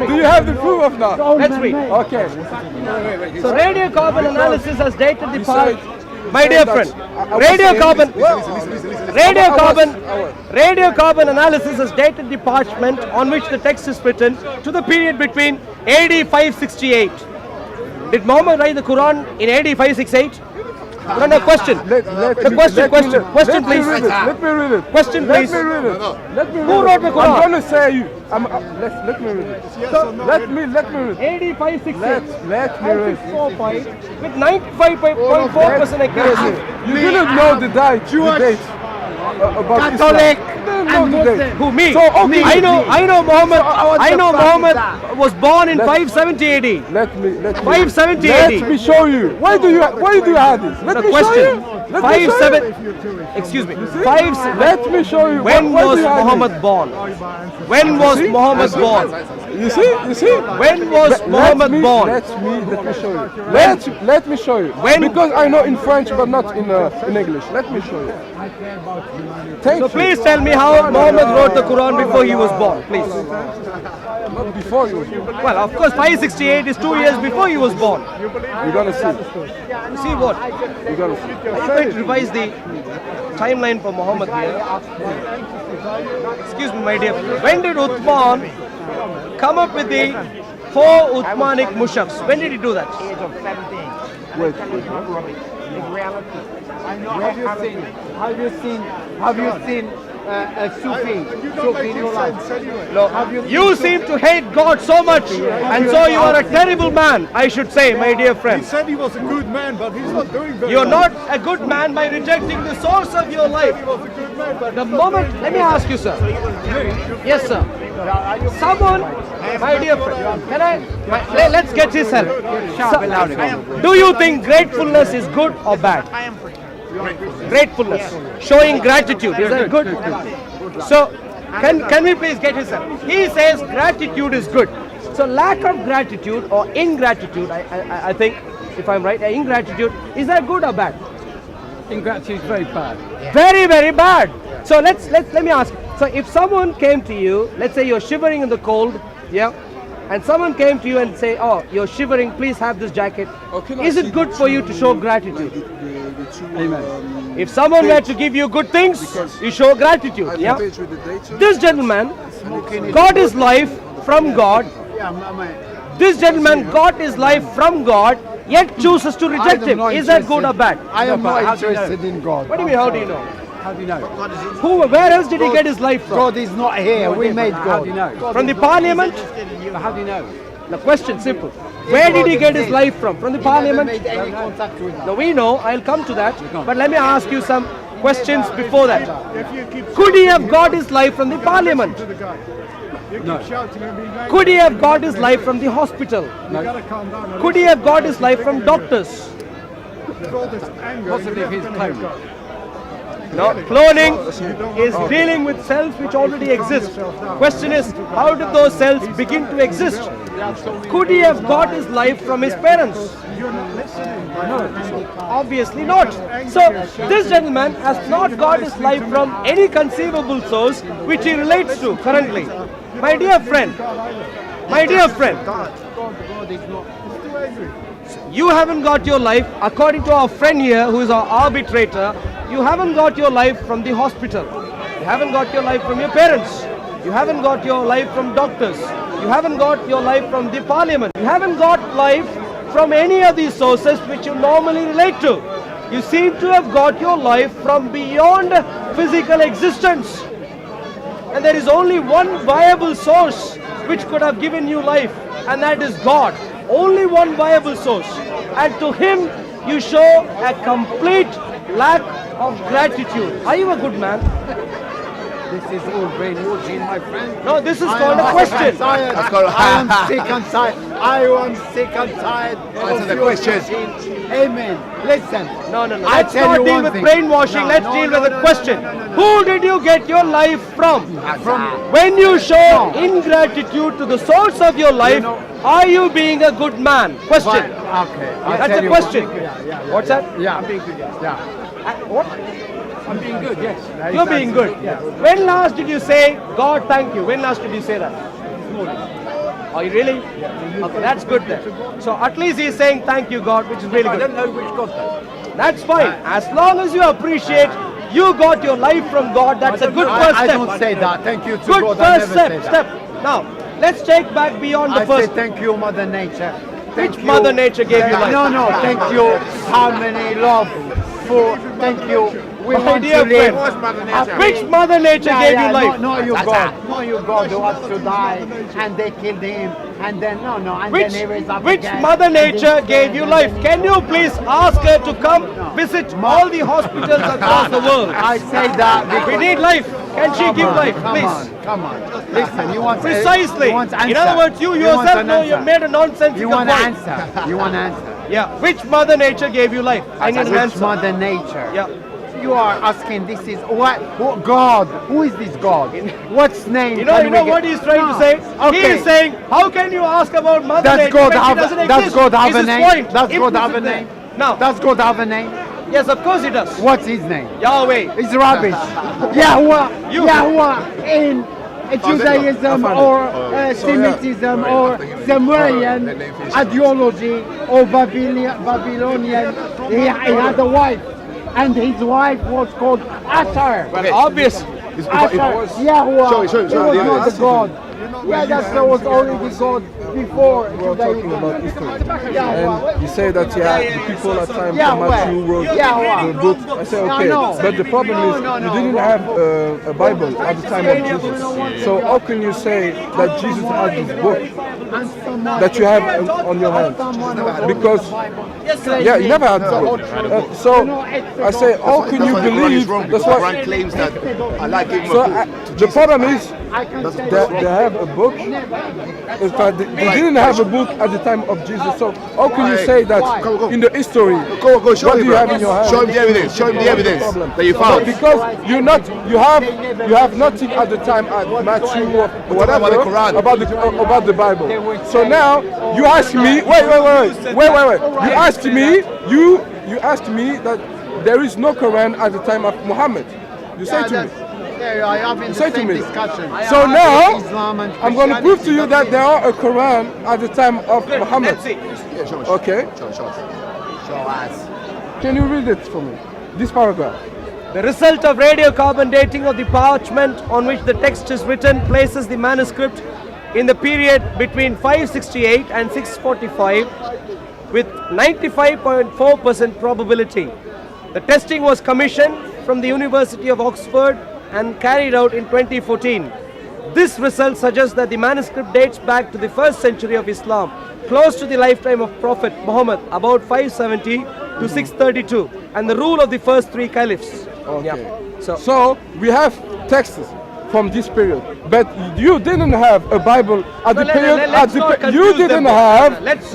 Do you have the proof of that? Let's read. Okay. So radiocarbon analysis has dated the past. said- My dear friend, radiocarbon analysis has dated the parchment on which the text is written to the period between AD 568. Did Muhammad write the Quran in AD 568? No, question. Question, please. Let me read it. Question, please. Let me read it. Let me read Who wrote the it. Quran? I'm gonna say you. Let me read it. Let me read it. AD 568 Let me read it. 645 with 95.4% accuracy. You didn't know the date. About Catholic Islam. and No, the date. Muslim. Who, me? So, okay. I know Muhammad. I know Muhammad Pakistan. was born in 570 AD. Let me 570 Let AD. me show you. Why do you have this? Let The me question. show you. Let me show 57. you. Excuse me. Let me show you. When Why was do you have Muhammad born? When was Muhammad born? this? You see? When was Muhammad born? Let me show you. Let me show you. When? Because I know in French but not in English. Let me show you. Thank So you. please tell me how Muhammad wrote the Quran before he was born, please. Not before you. Well, of course, 568 is 2 years before he was born. You're gonna see. See what? You're gonna see. Are you going to revise the timeline for Muhammad here? Excuse me, my dear. When did Uthman come up with the 4 Uthmanic mushafs? When did he do that? Wait. Have you seen a Sufi in your life? You seem to hate God so much, and so you are a terrible man, I should say, my dear friend. He said he was a good man, but he's not doing very You're well. not a good man by rejecting the source of your life. He was a good man, but The moment, let me ask you, sir. Yes, sir. Someone, my dear friend, let's get his help. Do you think gratefulness is good or bad? Gratefulness, showing gratitude, is that good? So, can we please get his help? He says gratitude is good. So, lack of gratitude or ingratitude, I think, if I'm right, ingratitude, is that good or bad? Ingratitude is very bad. Very, very bad. So let me ask. So if someone came to you, let's say you're shivering in the cold, yeah, and someone came to you and say, "Oh, you're shivering. Please have this jacket." Is it good for you to show gratitude? Amen. If someone were to give you good things, you show gratitude. Yeah. This gentleman got his life from God. This gentleman got his life from God, yet chooses to reject him. Is that good or bad? I am not interested in God. What do you mean? How do you know? How do you know? Where else did he get his life from? God is not here. We made How do you God. know? From the parliament? How do you know? The question simple. Where did he get his life from? From the Never parliament? made any contact with Now we know, I'll come to that. But let me ask you some questions before that. Could he have got his life from the parliament? to the guy. You keep shouting and being angry. Could he have got his life from the hospital? You gotta calm down. and Could he have got his life from doctors? with all this anger, Possibly you're if he's never gonna cloned. get God. No, cloning is dealing with cells which already exist. Question is, how did those cells begin to exist? Could he have got his life from his parents? You're not listening. No, obviously not. So this gentleman has not got his life from any conceivable source which he relates to currently. My dear friend, you haven't got your life, according to our friend here who is our arbitrator, you haven't got your life from the hospital. You haven't got your life from your parents. You haven't got your life from doctors. You haven't got your life from the parliament. You haven't got life from any of these sources which you normally relate to. You seem to have got your life from beyond physical existence. And there is only one viable source which could have given you life, and that is God. Only one viable source. And to Him you show a complete lack of gratitude. Are you a good man? This is all brainwashing, my friend. No, this is called a question. I am sick and tired. I am sick and tired of your question. Amen. Listen. No. I Let's tell not you deal one with thing. brainwashing. No, Let's no, deal no, with no, a no, question. no, no, no. Who did you get your life from? When you show ingratitude to the source of your life, are you being a good man? Question. Okay. That's a question. What's that? Yeah. I'm being good, yeah. What? I'm being good, yes. You're being good. When last did you say, God, thank you? When last did you say that? Are you really? Okay, that's good then. So at least he's saying thank you, God, which is really I good. don't know which God though. That's fine. As long as you appreciate you got your life from God, that's a good first I step. don't say that. Thank you to Good God. I first never say step. that. Now, let's take back beyond the I first. say thank you, Mother Nature. Thank Which you. Mother Nature gave you life? No, thank you. How many love for. Thank you. We My want dear to live. friend, which Mother Nature gave you life? No, you God. No, you God who has to die, and they killed him, and then and Which, then he raised up which again, Mother and Nature this, gave you and life? then- Can you please ask her to come visit all the hospitals across the world? I say that because We need life. Can she give life, please? Come on. Listen, you want Precisely. You want answer. In other words, you want yourself an know answer. you've made a nonsensical You want an point. answer. You want an answer. Yeah. Which Mother Nature gave you life? I need an Which answer. Mother Nature? Yeah. You are asking. This is what God? Who is this God? What's name? You know what he's trying to say? He Okay. is saying, how can you ask about Mother Does Nature God when she have? doesn't Does exist? God have Is a his name? point Does God have a implicit name? there? No. Does God have a name? Yes, of course he does. What's his name? Yahweh. It's rubbish. Yahweh, Yahweh in Judaism or Semitism or Sumerian ideology or Babylonian. He had a wife, and his wife was called Asher. Well, obvious. Asher, Yahweh. Show He was not the God. Yeah, that was already God before We were talking Judaism. about history. Yahweh. And you say that the people at time Yeah, from Matthew well, wrote yeah, well. the book. I say okay, no. but the problem is No, you didn't have a Bible at the time of Jesus. So how can you say that Jesus had this book that you have on your hand? Because yeah, you never had the book. So I say, how can you believe? That's Quran why. claims that Allah gave him So a book. the problem is I can say they have a book. In fact, they didn't have a book at the time of Jesus. So how can you say that Go. in the history? Go, show What him, do you have in your hand? Show him the evidence. Show him the evidence Problem. that you found. Because you have nothing at the time at Matthew or whatever About the Quran. about the Bible. So now you ask me, wait. You asked me that there is no Quran at the time of Muhammad. You say to me. Yeah, I have in the Say to same me. discussion. So now Islam and I'm going to prove to you that Christianity, there are a Quran at the time of Muhammad. Let's see. Yeah, show us. Okay. Show us. Can you read it for me? This paragraph. The result of radiocarbon dating of the parchment on which the text is written places the manuscript in the period between 568 and 645 with 95.4% probability. The testing was commissioned from the University of Oxford and carried out in 2014. This result suggests that the manuscript dates back to the 1st century of Islam, close to the lifetime of Prophet Muhammad, about 570 to 632, and the rule of the first three caliphs. Okay. So, So we have texts from this period, but you didn't have a Bible at the Well, period. let's not You confuse didn't them. have. Let's-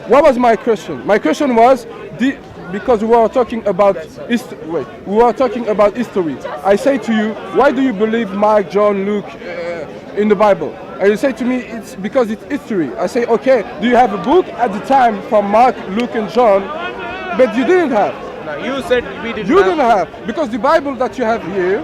What was my question? My question was because we were talking about history. I say to you, why do you believe Mark, John, Luke in the Bible? And you say to me, it's because it's history. I say, okay, do you have a book at the time from Mark, Luke, and John? But you didn't have. now you said we didn't You have. didn't have because the Bible that you have here.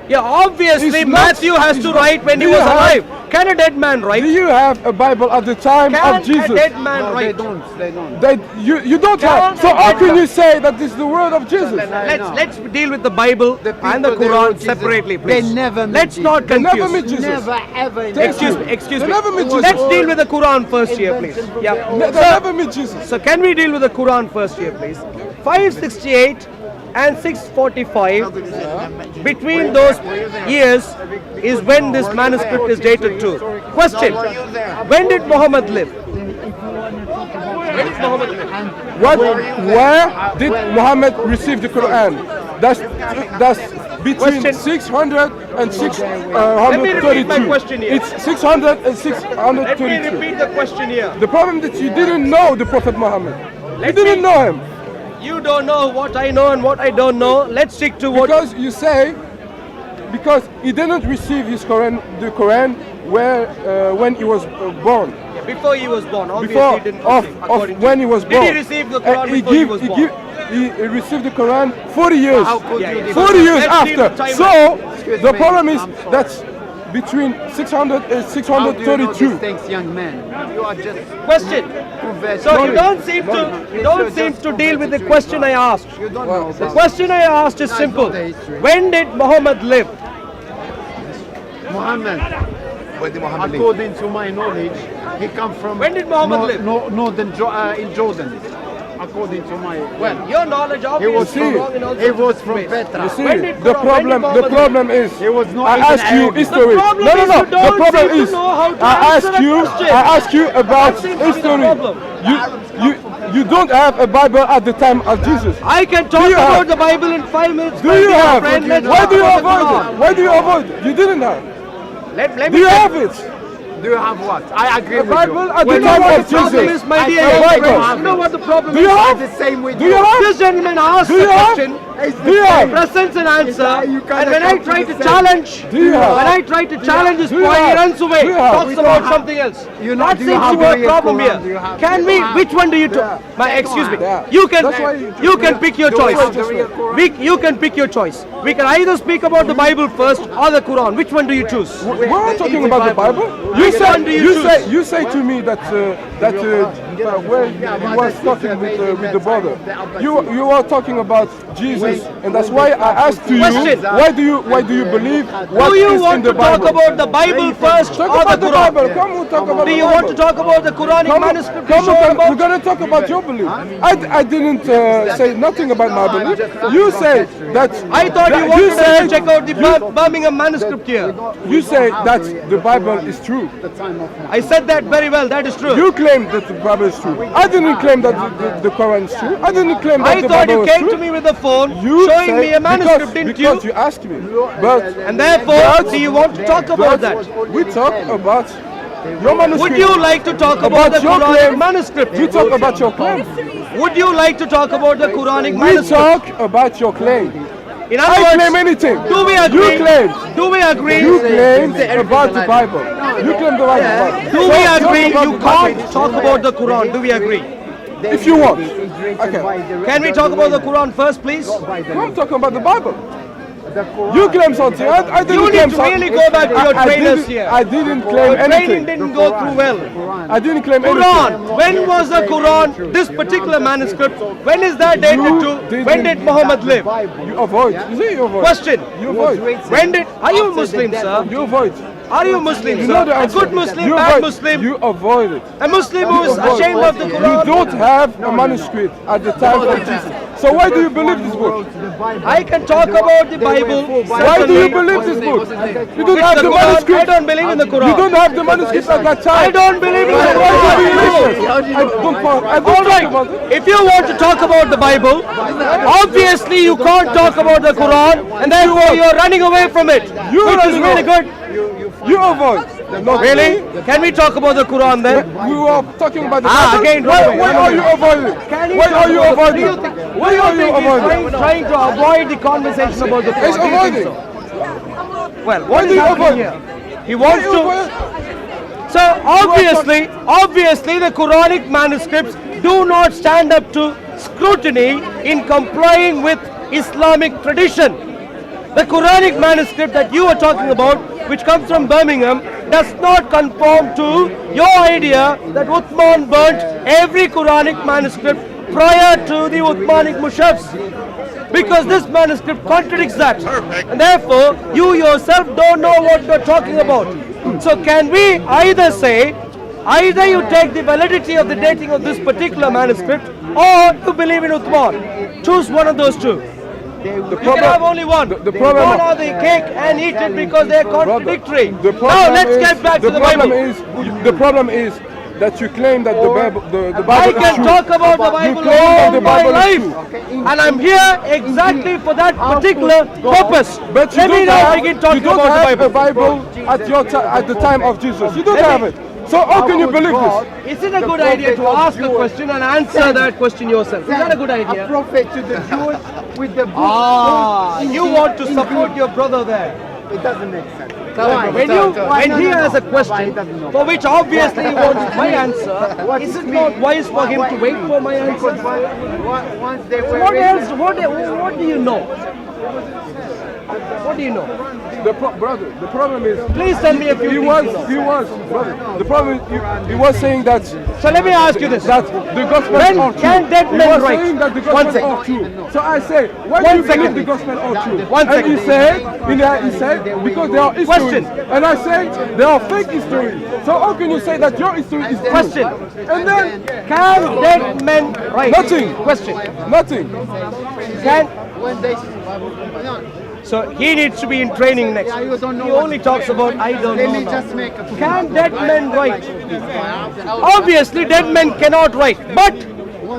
Yeah, obviously It's not- Matthew has it's to not- write when he do you was have- alive. Can a dead man write? Do you have a Bible at the time Can of Jesus? a dead man they write? don't. They don't. That you don't have. So how can you say that this is the word of Jesus? Let's deal with the Bible and the people, they Quran wrote Jesus. separately, They please. never met Let's not Jesus. They never confuse. met Jesus. Never ever. in Excuse their me, life. excuse They me. never met Jesus. Let's deal with the Quran first here, please. Yeah. They never met Jesus. So can we deal with the Quran first here, please? 568 and 645, between those years is when this manuscript is dated to. Question, when did Muhammad live? When did Muhammad live? Where did Muhammad receive the Quran? That's between Question. 600 and Let me repeat my 632. question here. It's 600 and Let me 632. repeat the question here. The problem that you didn't know the Prophet Muhammad. You Let didn't me- know him. You don't know what I know and what I don't know. Let's stick to what. Because you say, because he didn't receive his Quran, the Quran, when he was born. Before he was born, obviously Before he didn't of receive, according to- when he was born. Did he receive the Quran before he was born? He received the Quran 40 years. How could Yeah, you yeah. define 40 years Let's deal with after. time. So Excuse the me, problem is I'm sorry. that's between 600 and How do you know 632. these things, young man? You are just Question. conversing. So you don't seem to deal with the question I asked. You don't know The about question I asked is No, it's simple. not the history. When did Muhammad live? Muhammad. When did Muhammad live? According to my knowledge, he come from When did Muhammad live? northern in Jordan. according to my. Well, your knowledge He obviously was is see, wrong in all He sorts was of from ways. Petra. You see, When did the Quran- when did problem is, He was not I even ask you angry. history. The problem No, is you the don't problem seem to is, know how to I answer ask a you, question. I ask you about That seems to be the history. problem. You don't have a Bible at the time of Jesus. I can talk Do you about have- the Bible in 5 minutes. Do my you dear have? friend. Let's Why talk do you about the avoid Quran. it? Why do you avoid it? You didn't have. Let Do me you tell have it? Do you have what? I agree A with Bible you. at the You know time what of the problem Jesus. is, my dear A young Bible. friend? You know what the problem Do you is? have? The same with Do you have? This gentleman asked Do a you have? question, Do you have? presents an answer, you cannot and when I come to try the to same- challenge, Do you have? when I try to challenge his Do you point, he have? runs away, Do you have? talks We don't about have- something else. You know, That do you seems have to be a the real problem Quran? here. Do you have- Can you we? have- Which one do you? Yeah. Excuse me. Yeah. You can. That's why you- You can pick your Do we choice. have the real Quran? You can pick your choice. We can either speak about the Bible first or the Quran. Which one do you choose? We're not talking about the Bible. Which one do you choose? You say to me that where you was talking with the brother, you are talking about Jesus, and that's why I asked you, Question. why do you believe what Do you is in want the to talk Bible? about the Bible first Talk or about the the Quran? Bible. Come on, talk about Do the you Bible. want to talk about the Quranic Come on, manuscript? come you on, showed we're about? going to talk about your belief. I didn't say nothing about my belief. You say that. I thought you that wanted us say, to check out the Birmingham manuscript here. You say that the Bible is true. I said that very well. That is true. You claim that the Bible is true. I didn't claim that the Quran is true. I didn't claim that I the thought Bible you was came true. to me with a phone You showing say- me a manuscript, didn't because you? you asked me. But And therefore, do you want to talk about that? we talk about your manuscript. Would you like to talk about the your Quranic claim. manuscript? You talk about your claim. Would you like to talk about the Quranic We manuscript? talk about your claim. In other I words, claim anything. do we agree? You claim. Do we agree? You claim about the Bible. You claim the Bible. Do So we talk agree? about You the Bible. can't talk about the Quran. Do we agree? If you want. Okay. Can we talk about the Quran first, please? I'm talking about the Bible. You claim something. I didn't You claim need to something. really go back to your trainers here. I didn't claim Your training anything. didn't go through well. I didn't claim Quran. anything. When was the Quran, this particular manuscript, when is that dated to? When did Muhammad live? You avoid. You see, you avoid. Question. You avoid. When did, are you a Muslim, sir? You avoid. Are you a Muslim, You sir? know the A answer. good Muslim, You bad avoid. Muslim? You avoid it. A Muslim who is Avoid. ashamed of the You Quran? don't have a manuscript at the time of Jesus. So why do you believe this book? I can talk about the Bible. Why do you believe this book? You don't have the I manuscript. don't believe in the Quran. You don't have the manuscript at that time. I don't believe in the Why do you Quran. believe it? I don't All talk right. about it. If you want to talk about the Bible, obviously you can't talk about the Quran, and therefore you're running away from it, You're which is running really away. good. You avoid. Not Really? Can we talk about the Quran then? We were talking about the Ah, Bible. again, Why run away, are run you away. avoiding? Can Why are you avoiding? Why are you avoiding? trying to avoid the conversation about the Quran? He's Do you think avoiding. so? Well, Why what do is you happening avoid? here? He wants You to. avoid- So obviously, the Quranic manuscripts do not stand up to scrutiny in complying with Islamic tradition. The Quranic manuscript that you are talking about, which comes from Birmingham, does not conform to your idea that Uthman burnt every Quranic manuscript prior to the Uthmanic Mushafs. Because this manuscript contradicts that. And therefore, you yourself don't know what you're talking about. So can we either say, either you take the validity of the dating of this particular manuscript, or you believe in Uthman. Choose one of those two. You can have only one. the problem- One or the cake and eat it because they are contradictory. The problem Now let's is- get back to the problem Bible. The problem is that you claim that the Bible, the Bible I is can true. talk about the You Bible claim that all the my Bible is life, true. and I'm here exactly for that particular purpose. But you Let me don't now have, begin you talking don't about have the a Bible. Bible at your at the time of Jesus. You don't Let have me- it. So how can you believe this? Is it a good idea to ask a question and answer that question yourself? Is that a good A idea? prophet to the Jews with the book. Ah, you want to support your brother there. It doesn't make sense. When he has a question for which obviously he wants my answer, is it not wise for him to wait for my answer? Once they were What else? What do you know? What do you know? brother, the problem is. Please tell me a few things. Brother. The problem is he was saying that. So let me ask you this. That the gospel When are true. can dead He men was write? saying that the One gospel second. are true. So I say, why do One you believe second. the gospel are true? One and he second. said, because they are history. Question. And I said, they are fake history. So how can you say that your history is true? Question. And then, Can dead men write? Nothing. Question. nothing. Can When they, so he needs to be in training next. Yeah, you don't know He what- only talks about I don't let know. me now. just make a point. Can dead men write? Obviously, dead men cannot write. But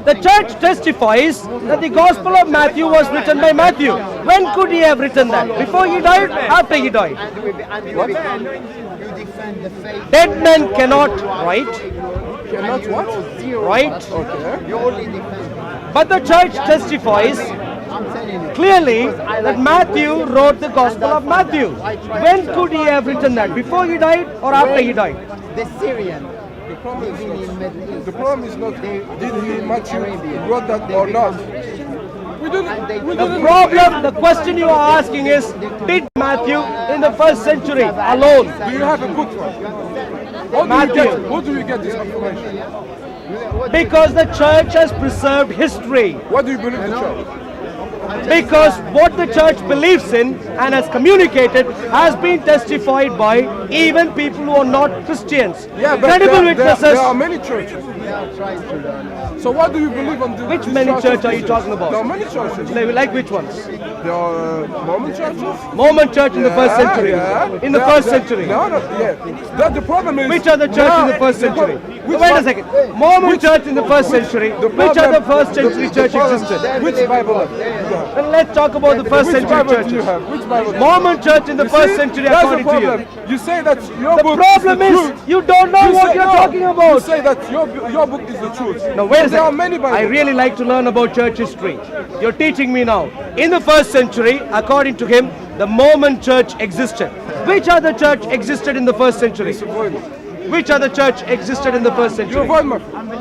the church testifies that the Gospel of Matthew was written by Matthew. When could he have written that? Before he died? After he died? You defend the faith. Dead men cannot write. Cannot what? Right? Okay. You only defend. But the church testifies I'm telling you. clearly that Matthew wrote the Gospel of Matthew. When could he have written that? Before he died or after he died? The Syrian living in Middle East. The problem is not did he Matthew wrote that or not. We didn't. The problem, the question you are asking is, did Matthew in the first century alone? Do you have a book? How do you get this information? Because the church has preserved history. What do you believe the church? Because what the church believes in and has communicated has been testified by even people who are not Christians. Yeah, but Credible there witnesses. are many churches. So what do you believe on the Which these many churches? church are you talking about? There are many churches. Like which ones? There are Mormon churches. Mormon church in the first century. Yeah. In the first century. No, yeah. The problem is. Which are the church in the first century? Which Wait a one? second. Mormon church in the first century. Which are the first century church existed? Which Bible? do you have? Then let's talk about the first Which century Bible do you churches. have? Which Bible? Mormon church in the You first see, century that's according the to you. problem. You say that your The book problem is the is truth. you don't know what say, you're no, talking You about. say that your book is the truth. Now wait a There are second. many Bibles. I really like to learn about church history. You're teaching me now. In the first century, according to him, the Mormon church existed. Which other church existed in the first century? Avoid it. Which other church existed in the first You century? avoid my friend.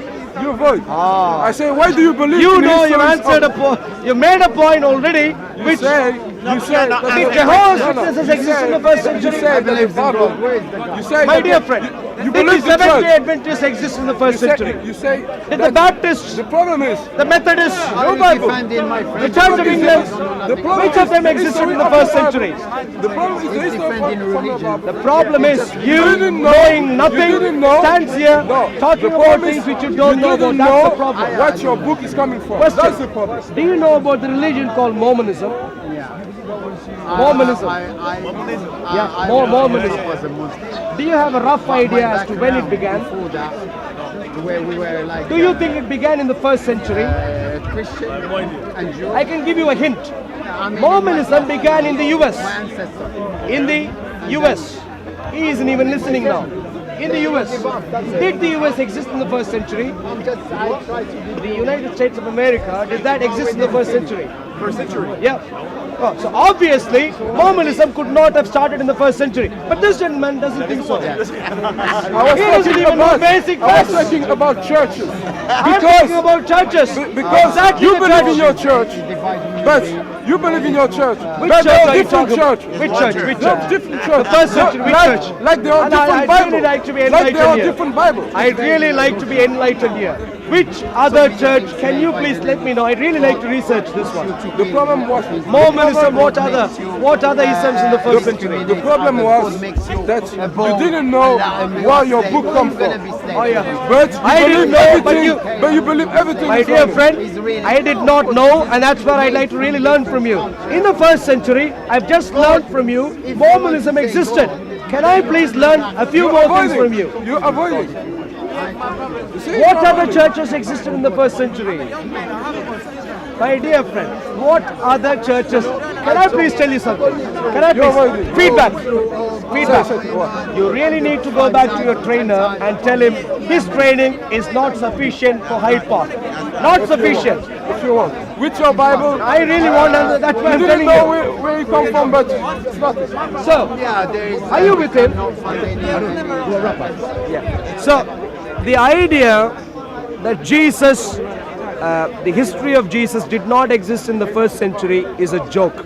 You avoid. I say, why do you believe You in know you histories answered a of- point. You made a point already. Which You say that Did Jehovah's Witnesses exist in the first century? You say that the Bible. You say My that dear the- friend, You did the believe the Seventh-day church. Adventists exist in the first century? You say Did the that Baptists, the problem is the Methodists, Are no you Bible? defending my The friend? Church of England, the problem which of is them the existed history in the of first Bible. century? The problem is the history defending of religion. Bible. The problem is you didn't know- knowing you nothing didn't know- stands here No, talking the about problem things is which you don't know about. didn't That's know the problem. what your book is coming from. Question. That's the problem. Do you know about the religion called Mormonism? Mormonism. Yeah, Mormonism. was a Muslim. Do you have a rough idea as to when it began? Before that, where we were like Do you think it began in the first century? Christian and Jew. I can give you a hint. I mean, Mormonism began in the US. my ancestor. In the US. He isn't even listening now. In the US. Did the US exist in the first century? I try to be The United States of America, did that exist in the first century? First century. Yeah. Oh, so obviously, Mormonism could not have started in the first century. But this gentleman doesn't think so. I was He doesn't talking even know about basic I was facts. talking about churches I'm talking about churches. because Exactly you the believe in church. your church, but you believe in your church. Which but church there are are you different talking about? church. Which church? Which There are church? different church. The first century, which like, church? Like there are And I different really Bibles. like to be Like there are enlightened here. different Bibles. I'd really like to be enlightened here. Which other church? Can you please let me know? I'd really like to research this one. The problem was Mormonism, what other Isms in the first century? The problem was that you didn't know where your book come from. Oh yeah. But you I didn't believe know, but everything. But you believe everything. My is dear from it. friend, I did not know, and that's where I'd like to really learn from you. In the first century, I've just learned from you, Mormonism existed. Can I please learn a few more things from you? You avoid it. You see, What other churches existed in the first century? My dear friend, what other churches? Can I please tell you something? Can I please? Feedback. Feedback. You really need to go back to your trainer and tell him his training is not sufficient for Hyde Park. Not sufficient. if you want. With your Bible, I really want to, that's what I'm you telling didn't know you. where you come from, but it's not. So, Yeah, there is. are you with him? So, the idea that Jesus, the history of Jesus did not exist in the first century is a joke.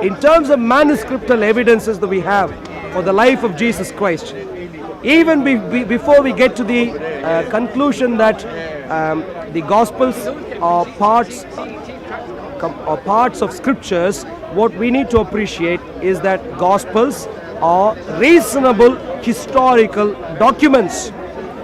in terms of manuscriptal evidences that we have for the life of Jesus Christ, even before we get to the conclusion that the Gospels are parts of scriptures, what we need to appreciate is that Gospels are reasonable historical documents.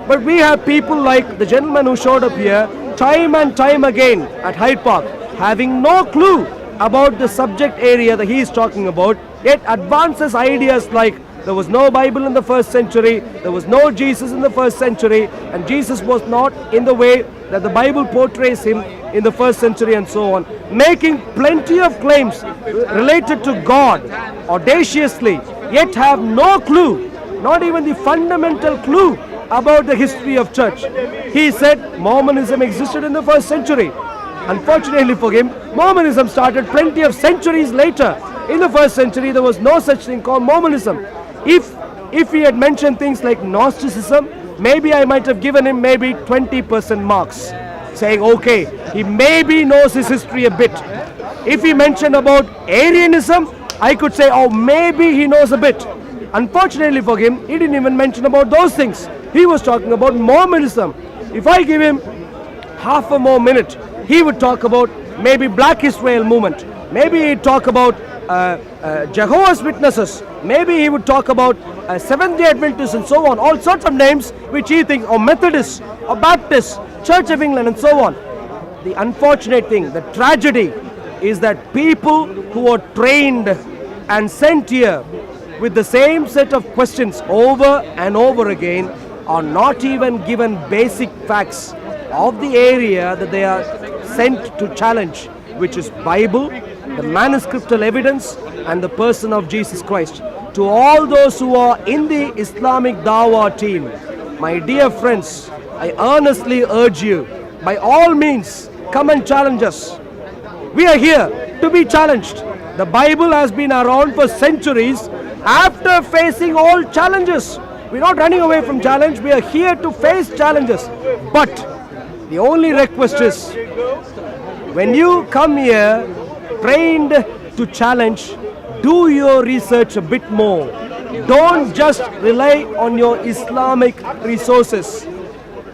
But we have people like the gentleman who showed up here time and time again at Hyde Park, having no clue about the subject area that he is talking about, yet advances ideas like there was no Bible in the first century, there was no Jesus in the first century, and Jesus was not in the way that the Bible portrays him in the first century, and so on, making plenty of claims related to God audaciously, yet have no clue, not even the fundamental clue about the history of church. He said Mormonism existed in the first century. Unfortunately for him, Mormonism started plenty of centuries later. In the first century, there was no such thing called Mormonism. If he had mentioned things like Gnosticism, maybe I might have given him maybe 20% marks, saying, okay, he maybe knows his history a bit. If he mentioned about Arianism, I could say, oh, maybe he knows a bit. Unfortunately for him, he didn't even mention about those things. He was talking about Mormonism. If I give him half a more minute, he would talk about maybe Black Israel movement. Maybe he'd talk about Jehovah's Witnesses. Maybe he would talk about Seventh-day Adventists and so on. All sorts of names which he thinks, or Methodists, or Baptists, Church of England and so on. The unfortunate thing, the tragedy, is that people who are trained and sent here with the same set of questions over and over again are not even given basic facts of the area that they are sent to challenge, which is Bible, the manuscriptal evidence, and the person of Jesus Christ. To all those who are in the Islamic Dawah team, my dear friends, I earnestly urge you, by all means, come and challenge us. We are here to be challenged. The Bible has been around for centuries after facing all challenges. We're not running away from challenge, we are here to face challenges. But the only request is, when you come here trained to challenge, do your research a bit more. Don't just rely on your Islamic resources.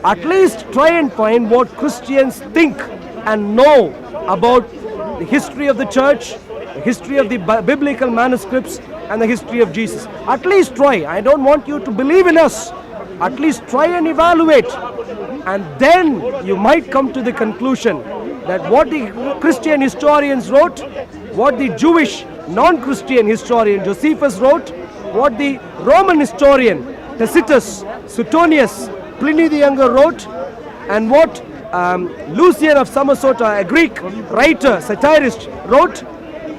At least try and find what Christians think and know about the history of the church, the history of the biblical manuscripts, and the history of Jesus. At least try. I don't want you to believe in us. At least try and evaluate. And then you might come to the conclusion that what the Christian historians wrote, what the Jewish non-Christian historian Josephus wrote, what the Roman historian Tacitus, Suetonius, Pliny the Younger wrote, and what Lucian of Samosata, a Greek writer, satirist, wrote,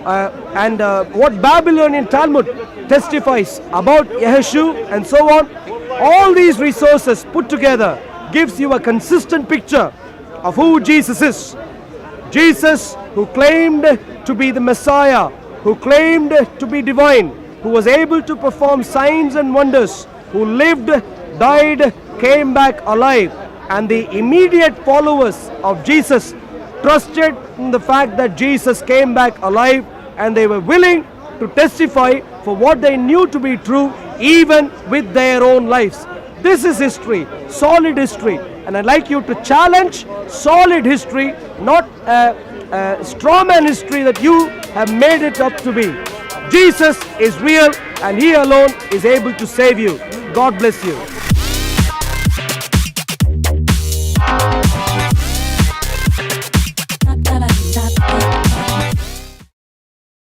and what Babylonian Talmud testifies about Yeshu and so on. All these resources put together gives you a consistent picture of who Jesus is. Jesus, who claimed to be the Messiah, who claimed to be divine, who was able to perform signs and wonders, who lived, died, came back alive. And the immediate followers of Jesus trusted in the fact that Jesus came back alive, and they were willing to testify for what they knew to be true, even with their own lives. This is history, solid history, and I'd like you to challenge solid history, not straw man history that you have made it up to be. Jesus is real, and He alone is able to save you. God bless you.